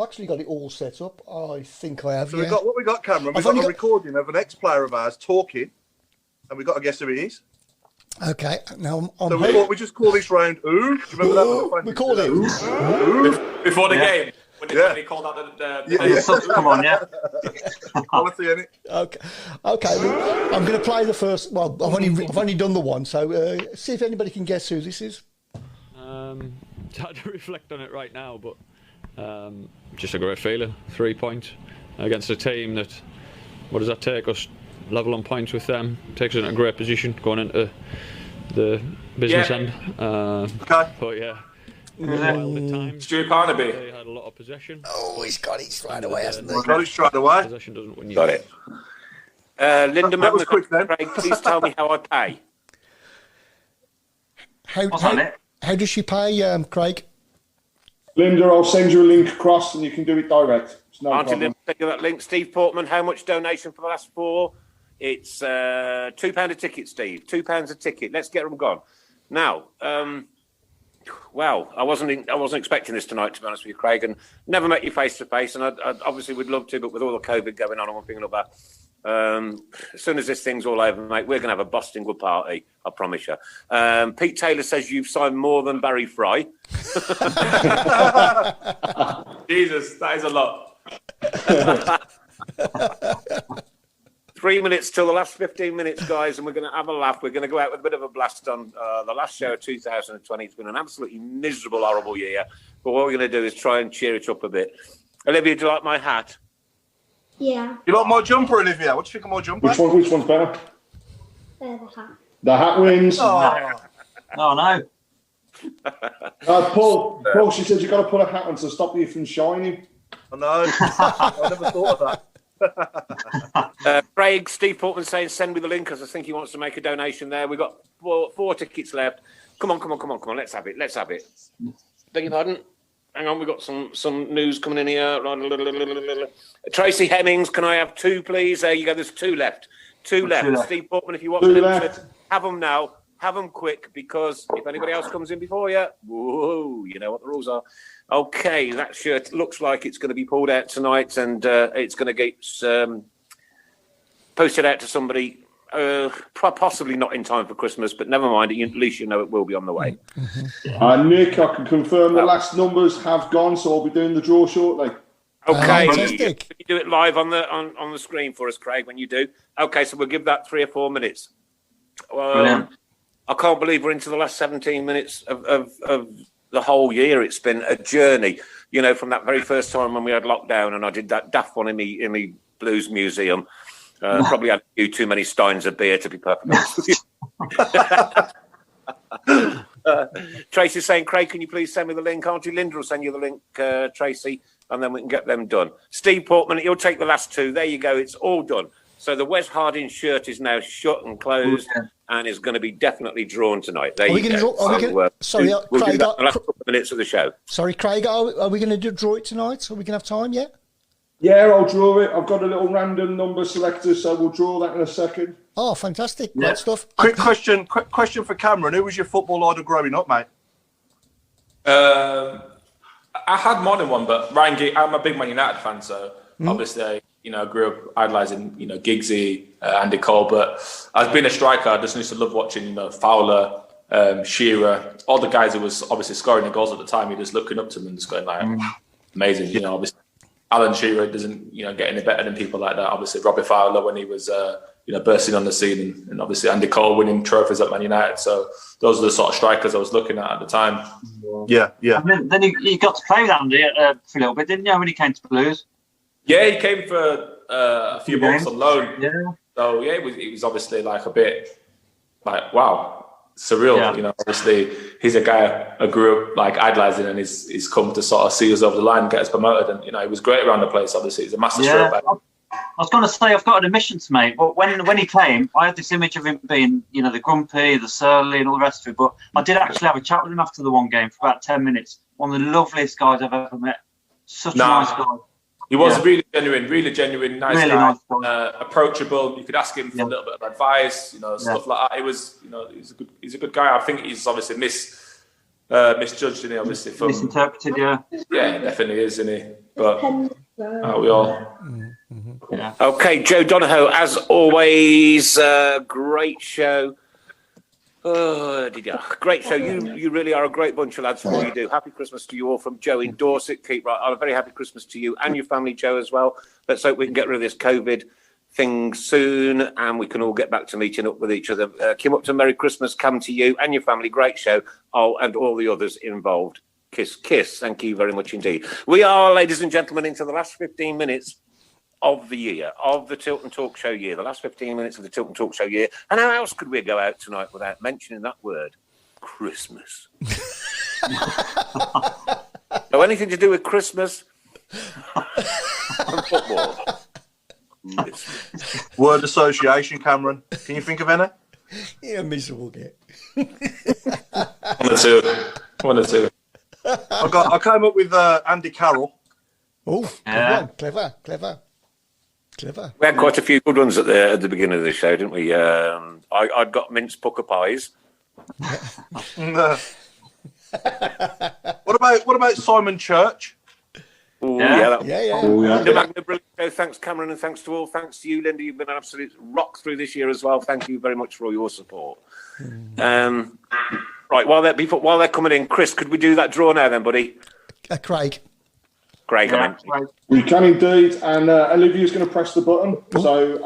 actually got it all set up. I think I have, So we got, Cameron. We've got a recording of an ex-player of ours talking, and we've got to guess who it is. Okay, now so we thought we just call this round Ooh. Do you remember that? We called it before the game. When he called out the come on, yeah. Quality, innit? Okay. Well, I'm going to play the first. Well, I've only done the one, so see if anybody can guess who this is. It's hard to reflect on it right now, but just a great feeling. 3 points against a team that. What does that take us? Level on points with them. Takes us in a great position going into the business end. Okay. But yeah. Wild at times. Stuart Barnaby. They had a lot of possession. Oh, he's got it straight away, hasn't he? Got it straight away. Possession doesn't win you. Got it. Linda that was quick then. Craig, please tell me how I pay. How does she pay, Craig? Linda, I'll send you a link across and you can do it direct. It's no problem. Linda, send you that link. Steve Portman, how much donation for the last 4? It's £2 a ticket, Steve. £2 a ticket. Let's get them gone. Now, I wasn't expecting this tonight, to be honest with you, Craig, and never met you face to face, and I obviously would love to, but with all the COVID going on and one thing and another, as soon as this thing's all over, mate, we're going to have a busting good party, I promise you. Pete Taylor says you've signed more than Barry Fry. Jesus, that is a lot. 3 minutes till the last 15 minutes, guys, and we're going to have a laugh. We're going to go out with a bit of a blast on the last show of 2020. It's been an absolutely miserable, horrible year. But what we're going to do is try and cheer it up a bit. Olivia, do you like my hat? Yeah. You like my jumper, Olivia? What do you think of my jumper? Which one's better? The hat. The hat wins. Oh, no. Paul, she says you've got to put a hat on to stop you from shining. I know. I never thought of that. Craig, Steve Portman saying send me the link because I think he wants to make a donation there. We've got 4 tickets left. Come on. Let's have it. Beg your pardon? Hang on, we've got some news coming in here. Tracy Hemmings, can I have 2, please? There you go, there's 2 left. 2 left. Steve Portman, if you want them, have them now. Have them quick, because if anybody else comes in before you, whoa, you know what the rules are. Okay, that shirt looks like it's going to be pulled out tonight, and it's going to get posted out to somebody, possibly not in time for Christmas, but never mind, at least you know it will be on the way. Nick, I can confirm the last numbers have gone, so I'll be doing the draw shortly. Okay, can you do it live on the screen for us, Craig, when you do? Okay, so we'll give that 3 or 4 minutes. I can't believe we're into the last 17 minutes of the whole year. It's been a journey, you know, from that very first time when we had lockdown and I did that daft one in the Blues Museum. Probably had a few too many steins of beer, to be perfectly honest with you. Tracy's saying, Craig, can you please send me the link? Auntie Linda will send you the link, Tracy, and then we can get them done. Steve Portman, you'll take the last 2. There you go. It's all done. So the Wes Harding shirt is now shut and closed and is going to be definitely drawn tonight. There you go. We'll do that the last couple of minutes of the show. Sorry, Craig, are we going to draw it tonight? Are we going to have time yet? Yeah, I'll draw it. I've got a little random number selector, so we'll draw that in a second. Oh, fantastic. Great stuff. Quick question for Cameron. Who was your football idol growing up, mate? I had more than one, but Ryan Giggs, I'm a big Man United fan, so obviously, you know, I grew up idolising, you know, Giggsy, Andy Cole, but as being a striker, I just used to love watching, you know, Fowler, Shearer, all the guys who was obviously scoring the goals at the time. You're just looking up to them and just going like, amazing, you know. Obviously, Alan Shearer doesn't, you know, get any better than people like that. Obviously, Robbie Fowler when he was, you know, bursting on the scene, and obviously Andy Cole winning trophies at Man United. So those are the sort of strikers I was looking at the time. Yeah. And then you got to play with Andy for a little bit, didn't you, when he came to Blues? Yeah, he came for a few months on loan. Yeah. So yeah, it was obviously like a bit like wow, surreal. Yeah. You know, obviously he's a guy I grew up like idolizing, and he's come to sort of see us over the line, get us promoted, and you know, he was great around the place. Obviously, he's a massive throwback. I was going to say I've got an admission to make, but when he came, I had this image of him being, you know, the grumpy, the surly, and all the rest of it. But I did actually have a chat with him after the one game for about 10 minutes. One of the loveliest guys I've ever met. Such a nice guy. He was really genuine, nice really guy, nice approachable. You could ask him for a little bit of advice, you know, stuff like that. It was, you know, he's a good guy. I think he's obviously misjudged, isn't he? Obviously, misinterpreted. Yeah, definitely is, isn't he? But we all. Yeah. Okay, Joe Donahoe, as always, great show. Oh, great show. You really are a great bunch of lads for all you do. Happy Christmas to you all from Joe in Dorset. Keep right on. A very happy Christmas to you and your family, Joe, as well. Let's hope we can get rid of this COVID thing soon and we can all get back to meeting up with each other. Kim Upton, Merry Christmas. Cam, to you and your family. Great show. Oh, and all the others involved. Kiss, kiss. Thank you very much indeed. We are, ladies and gentlemen, into the last 15 minutes of the year, of the Tilton Talk Show year, the last 15 minutes of the Tilton Talk Show year. And how else could we go out tonight without mentioning that word? Christmas. So anything to do with Christmas and football. Word association, Cameron. Can you think of any? Yeah, miserable get. One or two. I came up with Andy Carroll. Oh, clever. We had quite a few good ones at the beginning of the show, didn't we? I'd got minced pucker pies. What about Simon Church? Ooh, Yeah. The Magna Brilliant Show. Thanks, Cameron, and thanks to all. Thanks to you, Linda. You've been an absolute rock through this year as well. Thank you very much for all your support. Right, while they're coming in, Chris, could we do that draw now then, buddy? Craig. Yeah, we can indeed, and Olivia's going to press the button. So,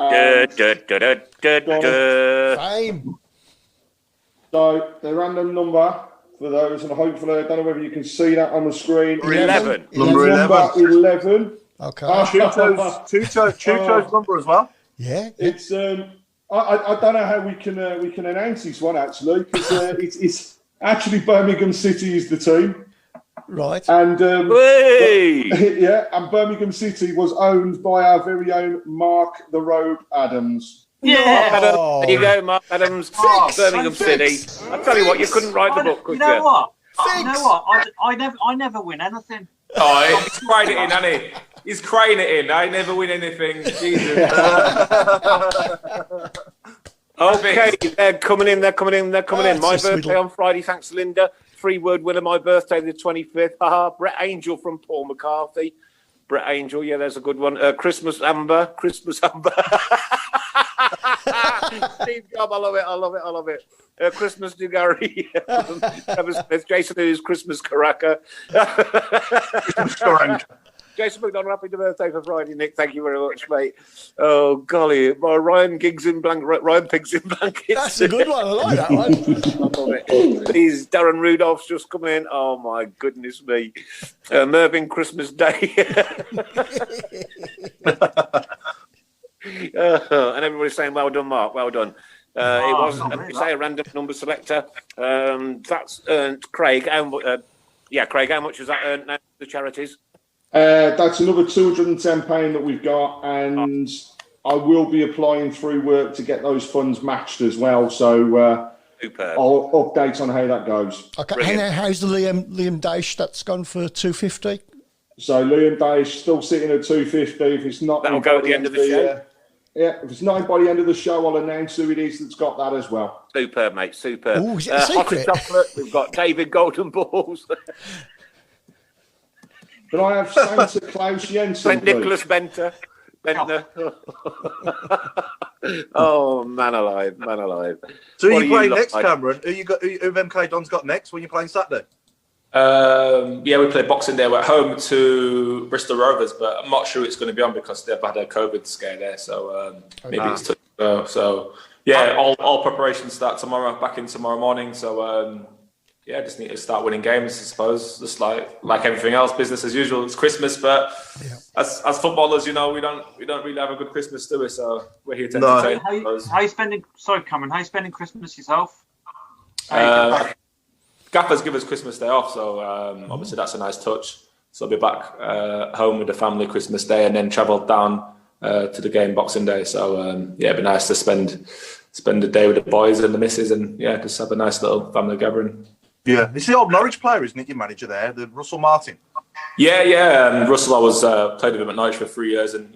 so the random number for those, and hopefully, I don't know whether you can see that on the screen. 11. Number 11. Okay. Chucho's number as well. Yeah. It's I don't know how we can announce this one actually, because it's actually Birmingham City is the team. Right. And and Birmingham City was owned by our very own Mark the Robe Adams. Yeah, there you go, Mark Adams, Birmingham City. I tell you what, you couldn't write the book, could you? You know what? I never win anything. Oh, he's crying it in, hasn't he? He's crying it in. I never win anything. Jesus. Okay, they're coming in. My birthday on Friday, thanks, Linda. 3-word winner, my birthday, the 25th. Brett Angel from Paul McCarthy. Brett Angel, yeah, there's a good one. Christmas Amber. Steve Job, I love it. Christmas Dugary. Trevor Smith. Jason Hughes, Christmas Caracca. Jason McDonald, happy birthday for Friday, Nick. Thank you very much, mate. Oh, golly. Ryan Pigs in Blankets. That's a good one. I like that one. I love it. Please, Darren Rudolph's just come in. Oh, my goodness me. Mervyn Christmas Day. And everybody's saying, well done, Mark. Well done. It was, say, a random number selector. That's earned Craig. Craig, how much has that earned now for the charities? That's another £210 that we've got, and I will be applying through work to get those funds matched as well. So I'll update on how that goes. Okay, and how's the Liam Dash that's gone for 250? So Liam Dash still sitting at 250. If it's not, that'll go at the end of the show. If it's not by the end of the show, I'll announce who it is that's got that as well. Superb, mate. Superb. Ooh, is it a secret? Hot chocolate. We've got David Golden Balls. Can I have Santa Claus Jensen, Nicholas Bentner. Oh, man alive. So who are you playing next, Cameron? Who MK Don's got next when you're playing Saturday? We play Boxing Day. We're at home to Bristol Rovers, but I'm not sure it's going to be on because they've had a COVID scare there. So maybe it's to go. So all preparations start tomorrow. Back in tomorrow morning. So just need to start winning games, I suppose. Just like everything else, business as usual. It's Christmas, but as footballers, we don't really have a good Christmas, do we? So we're here to entertain. How you spending? Sorry, Cameron. How you spending Christmas yourself? Gaffers give us Christmas Day off, so obviously that's a nice touch. So I'll be back home with the family Christmas Day, and then travel down to the game Boxing Day. So it'd be nice to spend the day with the boys and the missus, and just have a nice little family gathering. Yeah, it's the old Norwich player, isn't it? Your manager there, the Russell Martin. Yeah. Russell, I was played with him at Norwich for 3 years, and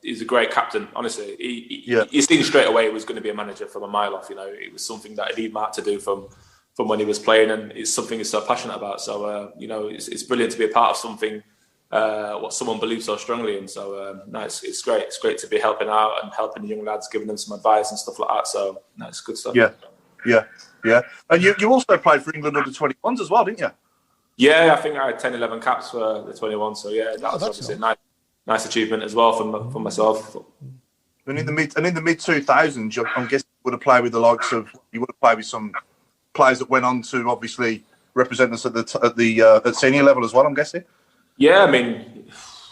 he's a great captain. Honestly, he seen straight away he was going to be a manager from a mile off. It was something that he'd marked to do from when he was playing, and it's something he's so passionate about. So it's brilliant to be a part of something what someone believes so strongly in. So it's great. It's great to be helping out and helping the young lads, giving them some advice and stuff like that. So it's good stuff. Yeah. And you also played for England under 21s as well, didn't you? Yeah, I think I had 10, 11 caps for the 21. So that's obviously a nice achievement as well for myself. And in the mid 2000s, I'm guessing you would have played with the likes of some players that went on to obviously represent us at senior level as well, I'm guessing. Yeah, I mean,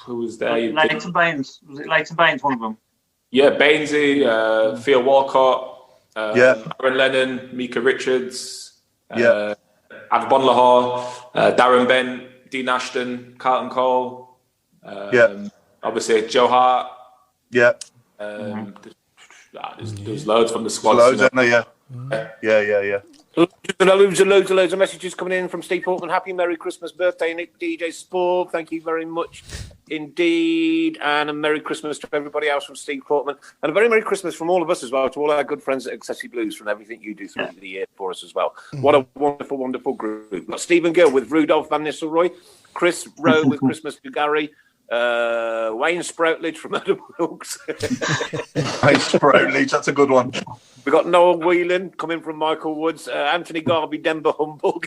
who was there? Leighton Baines. Was it Leighton Baines, one of them? Yeah, Bainesy, Theo Walcott, Aaron Lennon, Mika Richards, Adbon Lahore, Darren Bent, Dean Ashton, Carlton Cole, obviously Joe Hart. There's loads from the squad. Loads, isn't there? Yeah. Loads of messages coming in from Steve Portman. Happy Merry Christmas birthday, Nick DJ Spore. Thank you very much indeed. And a Merry Christmas to everybody else from Steve Portman. And a very Merry Christmas from all of us as well, to all our good friends at Excessi Blues, from everything you do through the year for us as well. What a wonderful, wonderful group. We've got Stephen Gill with Rudolph Van Nistelrooy, Chris Rowe with Christmas to Gary, Wayne Sproutledge from Adam Wilkes. Wayne Sproutledge, that's a good one. We've got Noel Whelan coming from Michael Woods, Anthony Garvey, Denver Humbug.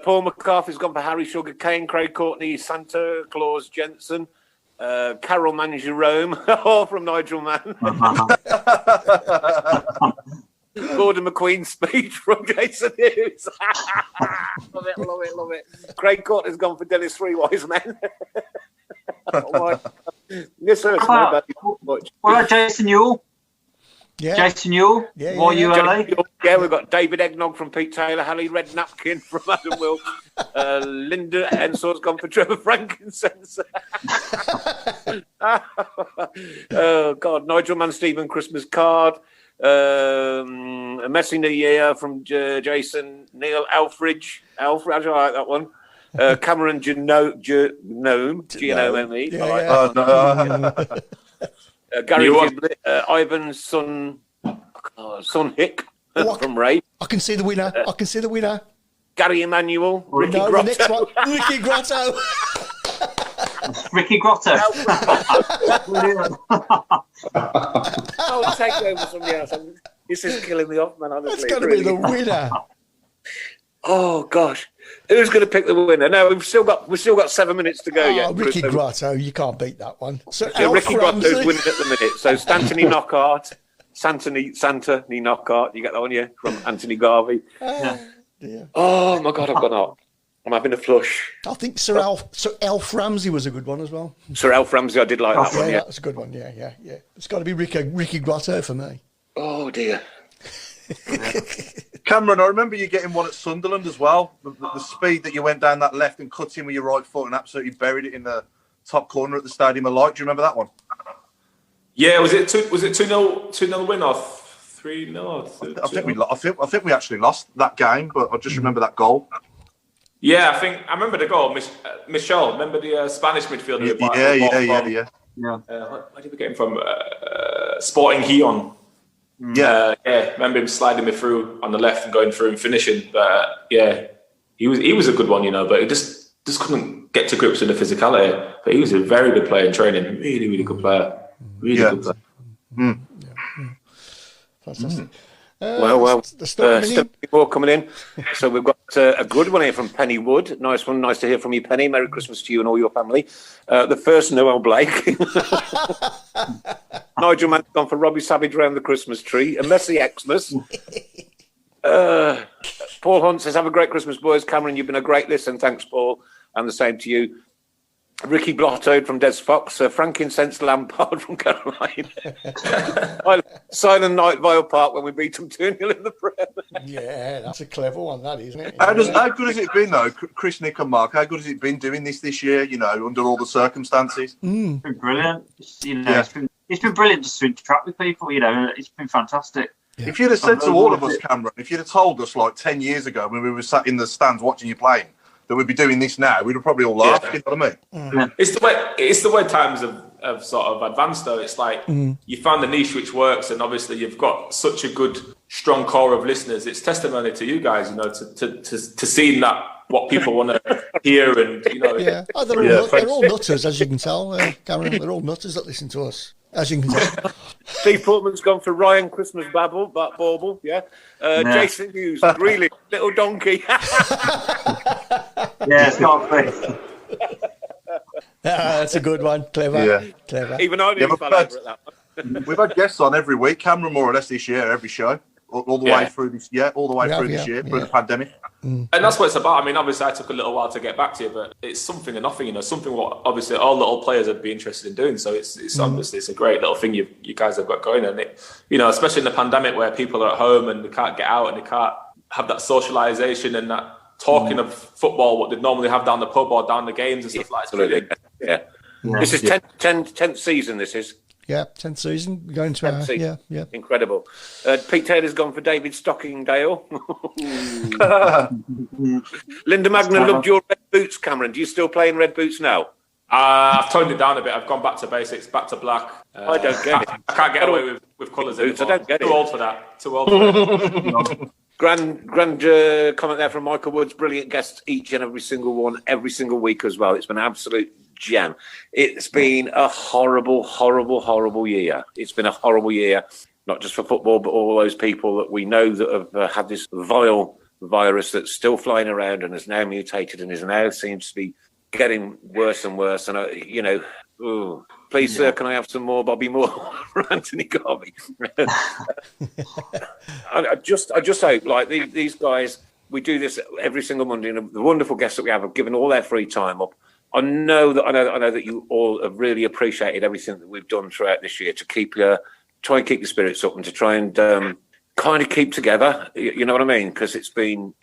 Paul McCarthy's gone for Harry Sugar Cane, Craig Courtney, Santa Claus Jensen, Carol Man Jerome, all from Nigel Mann. Gordon McQueen's speech from Jason Hughes. Love it. Craig Courtney's gone for Dennis Three Wise Men. This hurts my baby much. What about Jason Newell? Yeah. Jason Newell? YULA? Yeah, we've got David Eggnog from Pete Taylor, Hallie Red Napkin from Adam Wilkes, Linda Ensor's gone for Trevor Frankincense. Oh, God. Nigel Mann, Stephen Christmas card. A Messy New Year from Jason. Neil Alfridge. Alfred, I like that one. Cameron Jerome, G-N-O-M-E. Gary Giblett, Ivan Son Hick from Ray. I can see the winner. Gary Emanuel, Ricky Grotto. Ricky Grotto. Ricky Grotto. I'll take over somebody else. This is killing me off, man. Honestly, that's got to be the winner. Oh gosh, who's going to pick the winner? No, we've still got 7 minutes to go yet. Ricky Grotto, you can't beat that one. So Ricky Grotto's winning at the minute. So Stantony Knockhart, Santony Knockhart. You get that one, yeah, from Anthony Garvey. Oh my God, I've gone up. I'm having a flush. I think Sir Alf Ramsey was a good one as well. Sir Alf Ramsey, I did like that one. Yeah, that was a good one. Yeah. It's got to be Ricky Grotto for me. Oh dear. Cameron, I remember you getting one at Sunderland as well. The speed that you went down that left and cut in with your right foot and absolutely buried it in the top corner at the Stadium of Light. Do you remember that one? Yeah, was it 2-0 win or 3-0? I think we actually lost that game, but I just remember that goal. Yeah, I remember the goal. Michel, remember the Spanish midfielder? Yeah. Where did we get him from? Sporting Gijon. Yeah, remember him sliding me through on the left and going through and finishing. But yeah, he was a good one, but he just couldn't get to grips with the physicality. But he was a very good player in training. Really, really good player. Good player. Fantastic. Well, more coming in. So we've got a good one here from Penny Wood. Nice one. Nice to hear from you, Penny. Merry Christmas to you and all your family. The first Noel Blake. Nigel Mann's gone for Robbie Savage around the Christmas tree. A messy Xmas. Paul Hunt says, have a great Christmas, boys. Cameron, you've been a great listen. Thanks, Paul. And the same to you. Ricky Blotto from Des Fox, Frankincense Lampard from Carolina. Silent Night Vile Park when we beat them 2-0 in the Prem. Yeah, that's a clever one, that isn't it? How good has it been, though, Chris, Nick and Mark? How good has it been doing this year, you know, under all the circumstances? It's been brilliant. It's been brilliant just to interact with people, you know. It's been fantastic. Yeah. If you'd have said to all of us, Cameron, if you'd have told us like 10 years ago when we were sat in the stands watching you playing, that we'd be doing this now, we'd have probably all laughed. You know what I mean? It's the way times have sort of advanced, though. It's like you found the niche which works, and obviously you've got such a good, strong core of listeners. It's testimony to you guys, you know, to seeing that what people want to hear, and you know. Yeah, they're all nutters, as you can tell, Cameron. They're all nutters that listen to us, as you can tell. Steve Portman's gone for Ryan Christmas Bauble, yeah. Jason Hughes, really little donkey. Yeah, it's not fair. That's a good one. Clever. Clever. Even I nearly fell over at that one. We've had guests on every week, Cameron, more or less this year, every show, all the way through this year, through the pandemic. And that's what it's about. I mean, obviously, I took a little while to get back to you, but it's something or nothing, you know, something what obviously all little players would be interested in doing. So it's obviously it's a great little thing you guys have got going, and it, you know, especially in the pandemic where people are at home and they can't get out and they can't have that socialisation and that talking of football, what they'd normally have down the pub or down the games and stuff like that. Absolutely. Yeah. This is 10th season, this is. Yeah, 10th season. We're going to our, yeah. Incredible. Pete Taylor's gone for David Stockingdale. Linda Magna loved your red boots, Cameron. Do you still play in red boots now? I've toned it down a bit. I've gone back to basics, back to black. I don't get it. I can't get away with colours anymore. I don't get it. Too old for that. Grand comment there from Michael Woods. Brilliant guests, each and every single one, every single week as well. It's been an absolute gem. It's been a horrible, horrible, horrible year. It's been a horrible year, not just for football, but all those people that we know that have had this vile virus that's still flying around and has now mutated and is now seems to be getting worse and worse. And, you know, please, sir, can I have some more Bobby Moore for Anthony Garvey? I just hope, like, these guys, we do this every single Monday, and the wonderful guests that we have given all their free time up. I know that you all have really appreciated everything that we've done throughout this year to try and keep your spirits up and to try and kind of keep together. You know what I mean? Because it's been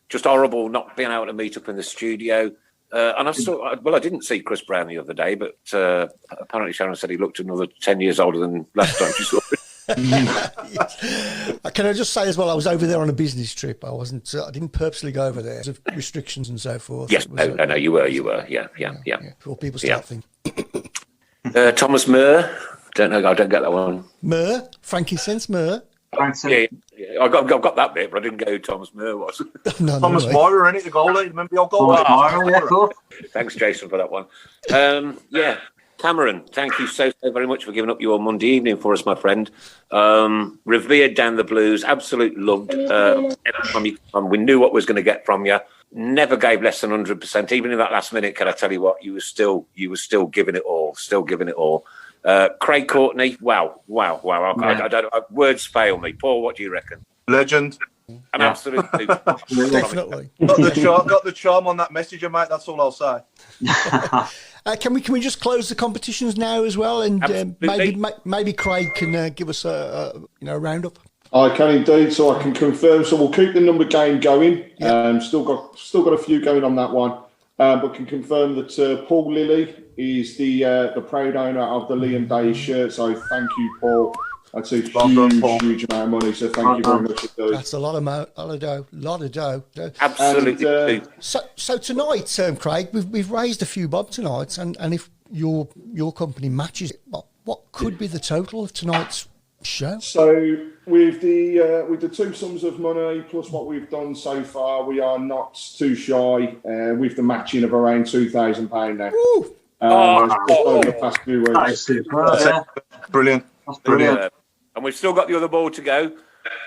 just horrible not being able to meet up in the studio. And I didn't see Chris Browne the other day, but apparently Sharon said he looked another 10 years older than last time she saw him. Yes. Can I just say as well, I was over there on a business trip. I didn't purposely go over there because of restrictions and so forth. Yes, no, you were. Yeah. Before people start thinking. Thomas Murr. I don't get that one. Murr? Frankincense Murr? Yeah, I got that bit, but I didn't go who Thomas Murr was. Thomas Moyer, ain't it, the goalie? Remember the old goalie? Moyer, Thanks, Jason, for that one. Cameron, thank you so very much for giving up your Monday evening for us, my friend. Revered down the Blues, absolutely loved from you. We knew what we was going to get from you. Never gave less than 100%. Even in that last minute, can I tell you what? You were still giving it all. Craig Courtney, wow. I don't. Words fail me. Paul, what do you reckon? Legend. An absolute. Definitely. Got the charm on that messenger, mate. That's all I'll say. Can we just close the competitions now as well, and maybe Craig can give us a roundup. I can indeed, so I can confirm. So we'll keep the number game going. Still got a few going on that one, but can confirm that Paul Lilly is the proud owner of the Liam Day shirt. So thank you, Paul. That's a huge amount of money. So thank you very much. That's a lot of dough. Absolutely. And, so tonight, Craig, we've raised a few bob tonight, and if your company matches it, what could be the total of tonight's show? So with the two sums of money plus what we've done so far, we are not too shy with the matching of around £2,000 now. Over the past few weeks. Brilliant. And we've still got the other ball to go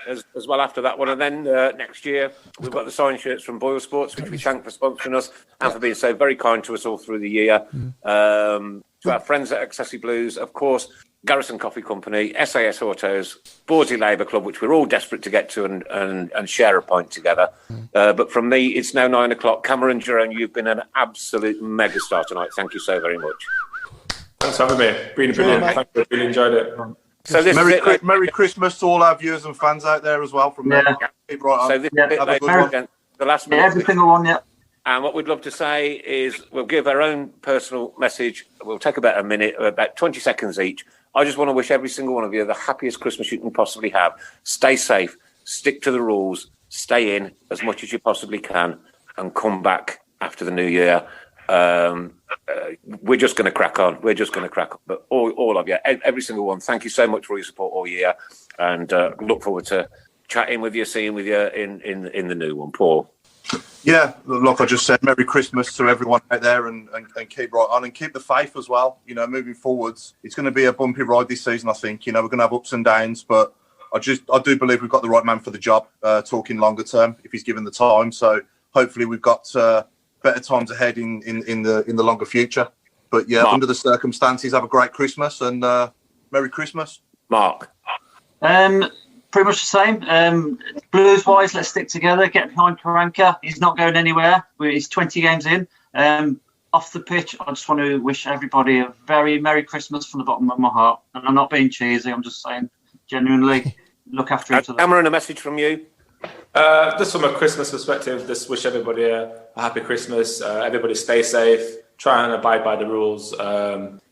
as well after that one. And then next year, we've got the signed shirts from Boyle Sports, which we thank for sponsoring us and for being so very kind to us all through the year. To our friends at Accessi Blues, of course, Garrison Coffee Company, SAS Autos, Borsley Labour Club, which we're all desperate to get to and share a pint together. But from me, it's now 9 o'clock. Cameron Jerome, you've been an absolute megastar tonight. Thank you so very much. Thanks for having me. Been brilliant. Thank you. Really enjoyed it. So this Merry Christmas to all our viewers and fans out there as well. From there, keep right on. So this bit Have a good one. The last minute. Every single one, yeah. And what we'd love to say is we'll give our own personal message. We'll take about a minute, about 20 seconds each. I just want to wish every single one of you the happiest Christmas you can possibly have. Stay safe, stick to the rules, stay in as much as you possibly can, and come back after the new year. We're just going to crack on. But all of you, every single one, thank you so much for your support all year, and look forward to chatting with you, seeing with you in the new one. Paul. Yeah, like I just said, Merry Christmas to everyone out there, and keep right on and keep the faith as well. You know, moving forwards, it's going to be a bumpy ride this season. I think, you know, we're going to have ups and downs, but I do believe we've got the right man for the job. Talking longer term, if he's given the time. So hopefully we've got better times ahead in the longer future. But yeah, under the circumstances, have a great Christmas and Merry Christmas, Mark. Pretty much the same. Blues-wise, let's stick together, get behind Karanka. He's not going anywhere. He's 20 games in. Off the pitch, I just want to wish everybody a very Merry Christmas from the bottom of my heart. And I'm not being cheesy, I'm just saying, genuinely, look after each other. Cameron, a message from you? Just from a Christmas perspective, just wish everybody a happy Christmas. Everybody stay safe, try and abide by the rules,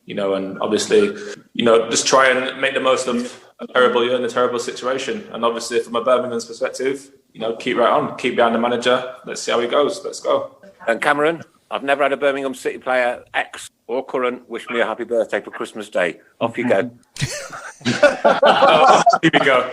you know, and obviously, you know, just try and make the most of a terrible year and a terrible situation. And obviously, from a Birmingham's perspective, you know, keep right on, keep behind the manager. Let's see how he goes. Let's go. And Cameron, I've never had a Birmingham City player, ex or current, wish me a happy birthday for Christmas Day. Off you go. Here we go.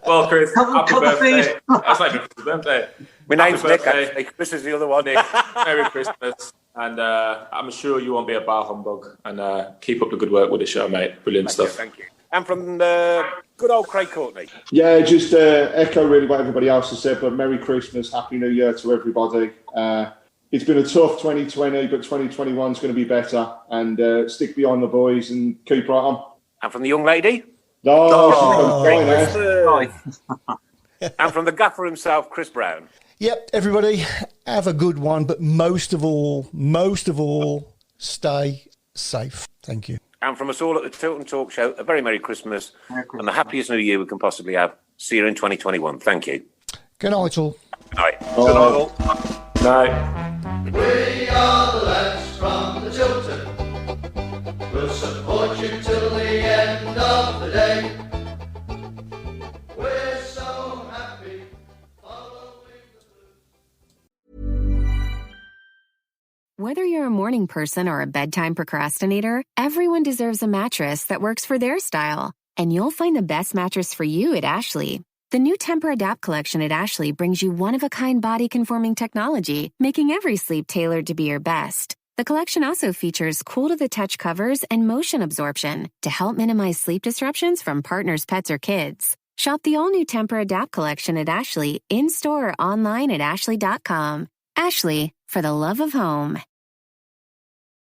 Well, Chris, happy birthday. That's like Chris's birthday. My name's Nick, actually. Chris is the other one. Nick, Merry Christmas. And I'm sure you won't be a bar humbug. And keep up the good work with the show, mate. Brilliant stuff. Thank you. And from the good old Craig Courtney. Yeah, just echo really what everybody else has said, but Merry Christmas, Happy New Year to everybody. It's been a tough 2020, but 2021 is going to be better. And stick behind the boys and keep right on. And from the young lady? And from the gaffer himself, Chris Browne. Yep, everybody, have a good one, but most of all, stay safe. Thank you. And from us all at the Tilton Talk Show, a very Merry Christmas and the happiest New Year we can possibly have. See you in 2021. Thank you. Good night, all. Good night. Good night, all. Good night. We are the lads from the Tilton. We'll support you till the end of the day. We're so happy following the blues. Whether you're a morning person or a bedtime procrastinator, everyone deserves a mattress that works for their style. And you'll find the best mattress for you at Ashley. The new Temper-Adapt collection at Ashley brings you one-of-a-kind body-conforming technology, making every sleep tailored to be your best. The collection also features cool-to-the-touch covers and motion absorption to help minimize sleep disruptions from partners, pets, or kids. Shop the all-new Temper-Adapt collection at Ashley, in-store or online at ashley.com. Ashley, for the love of home.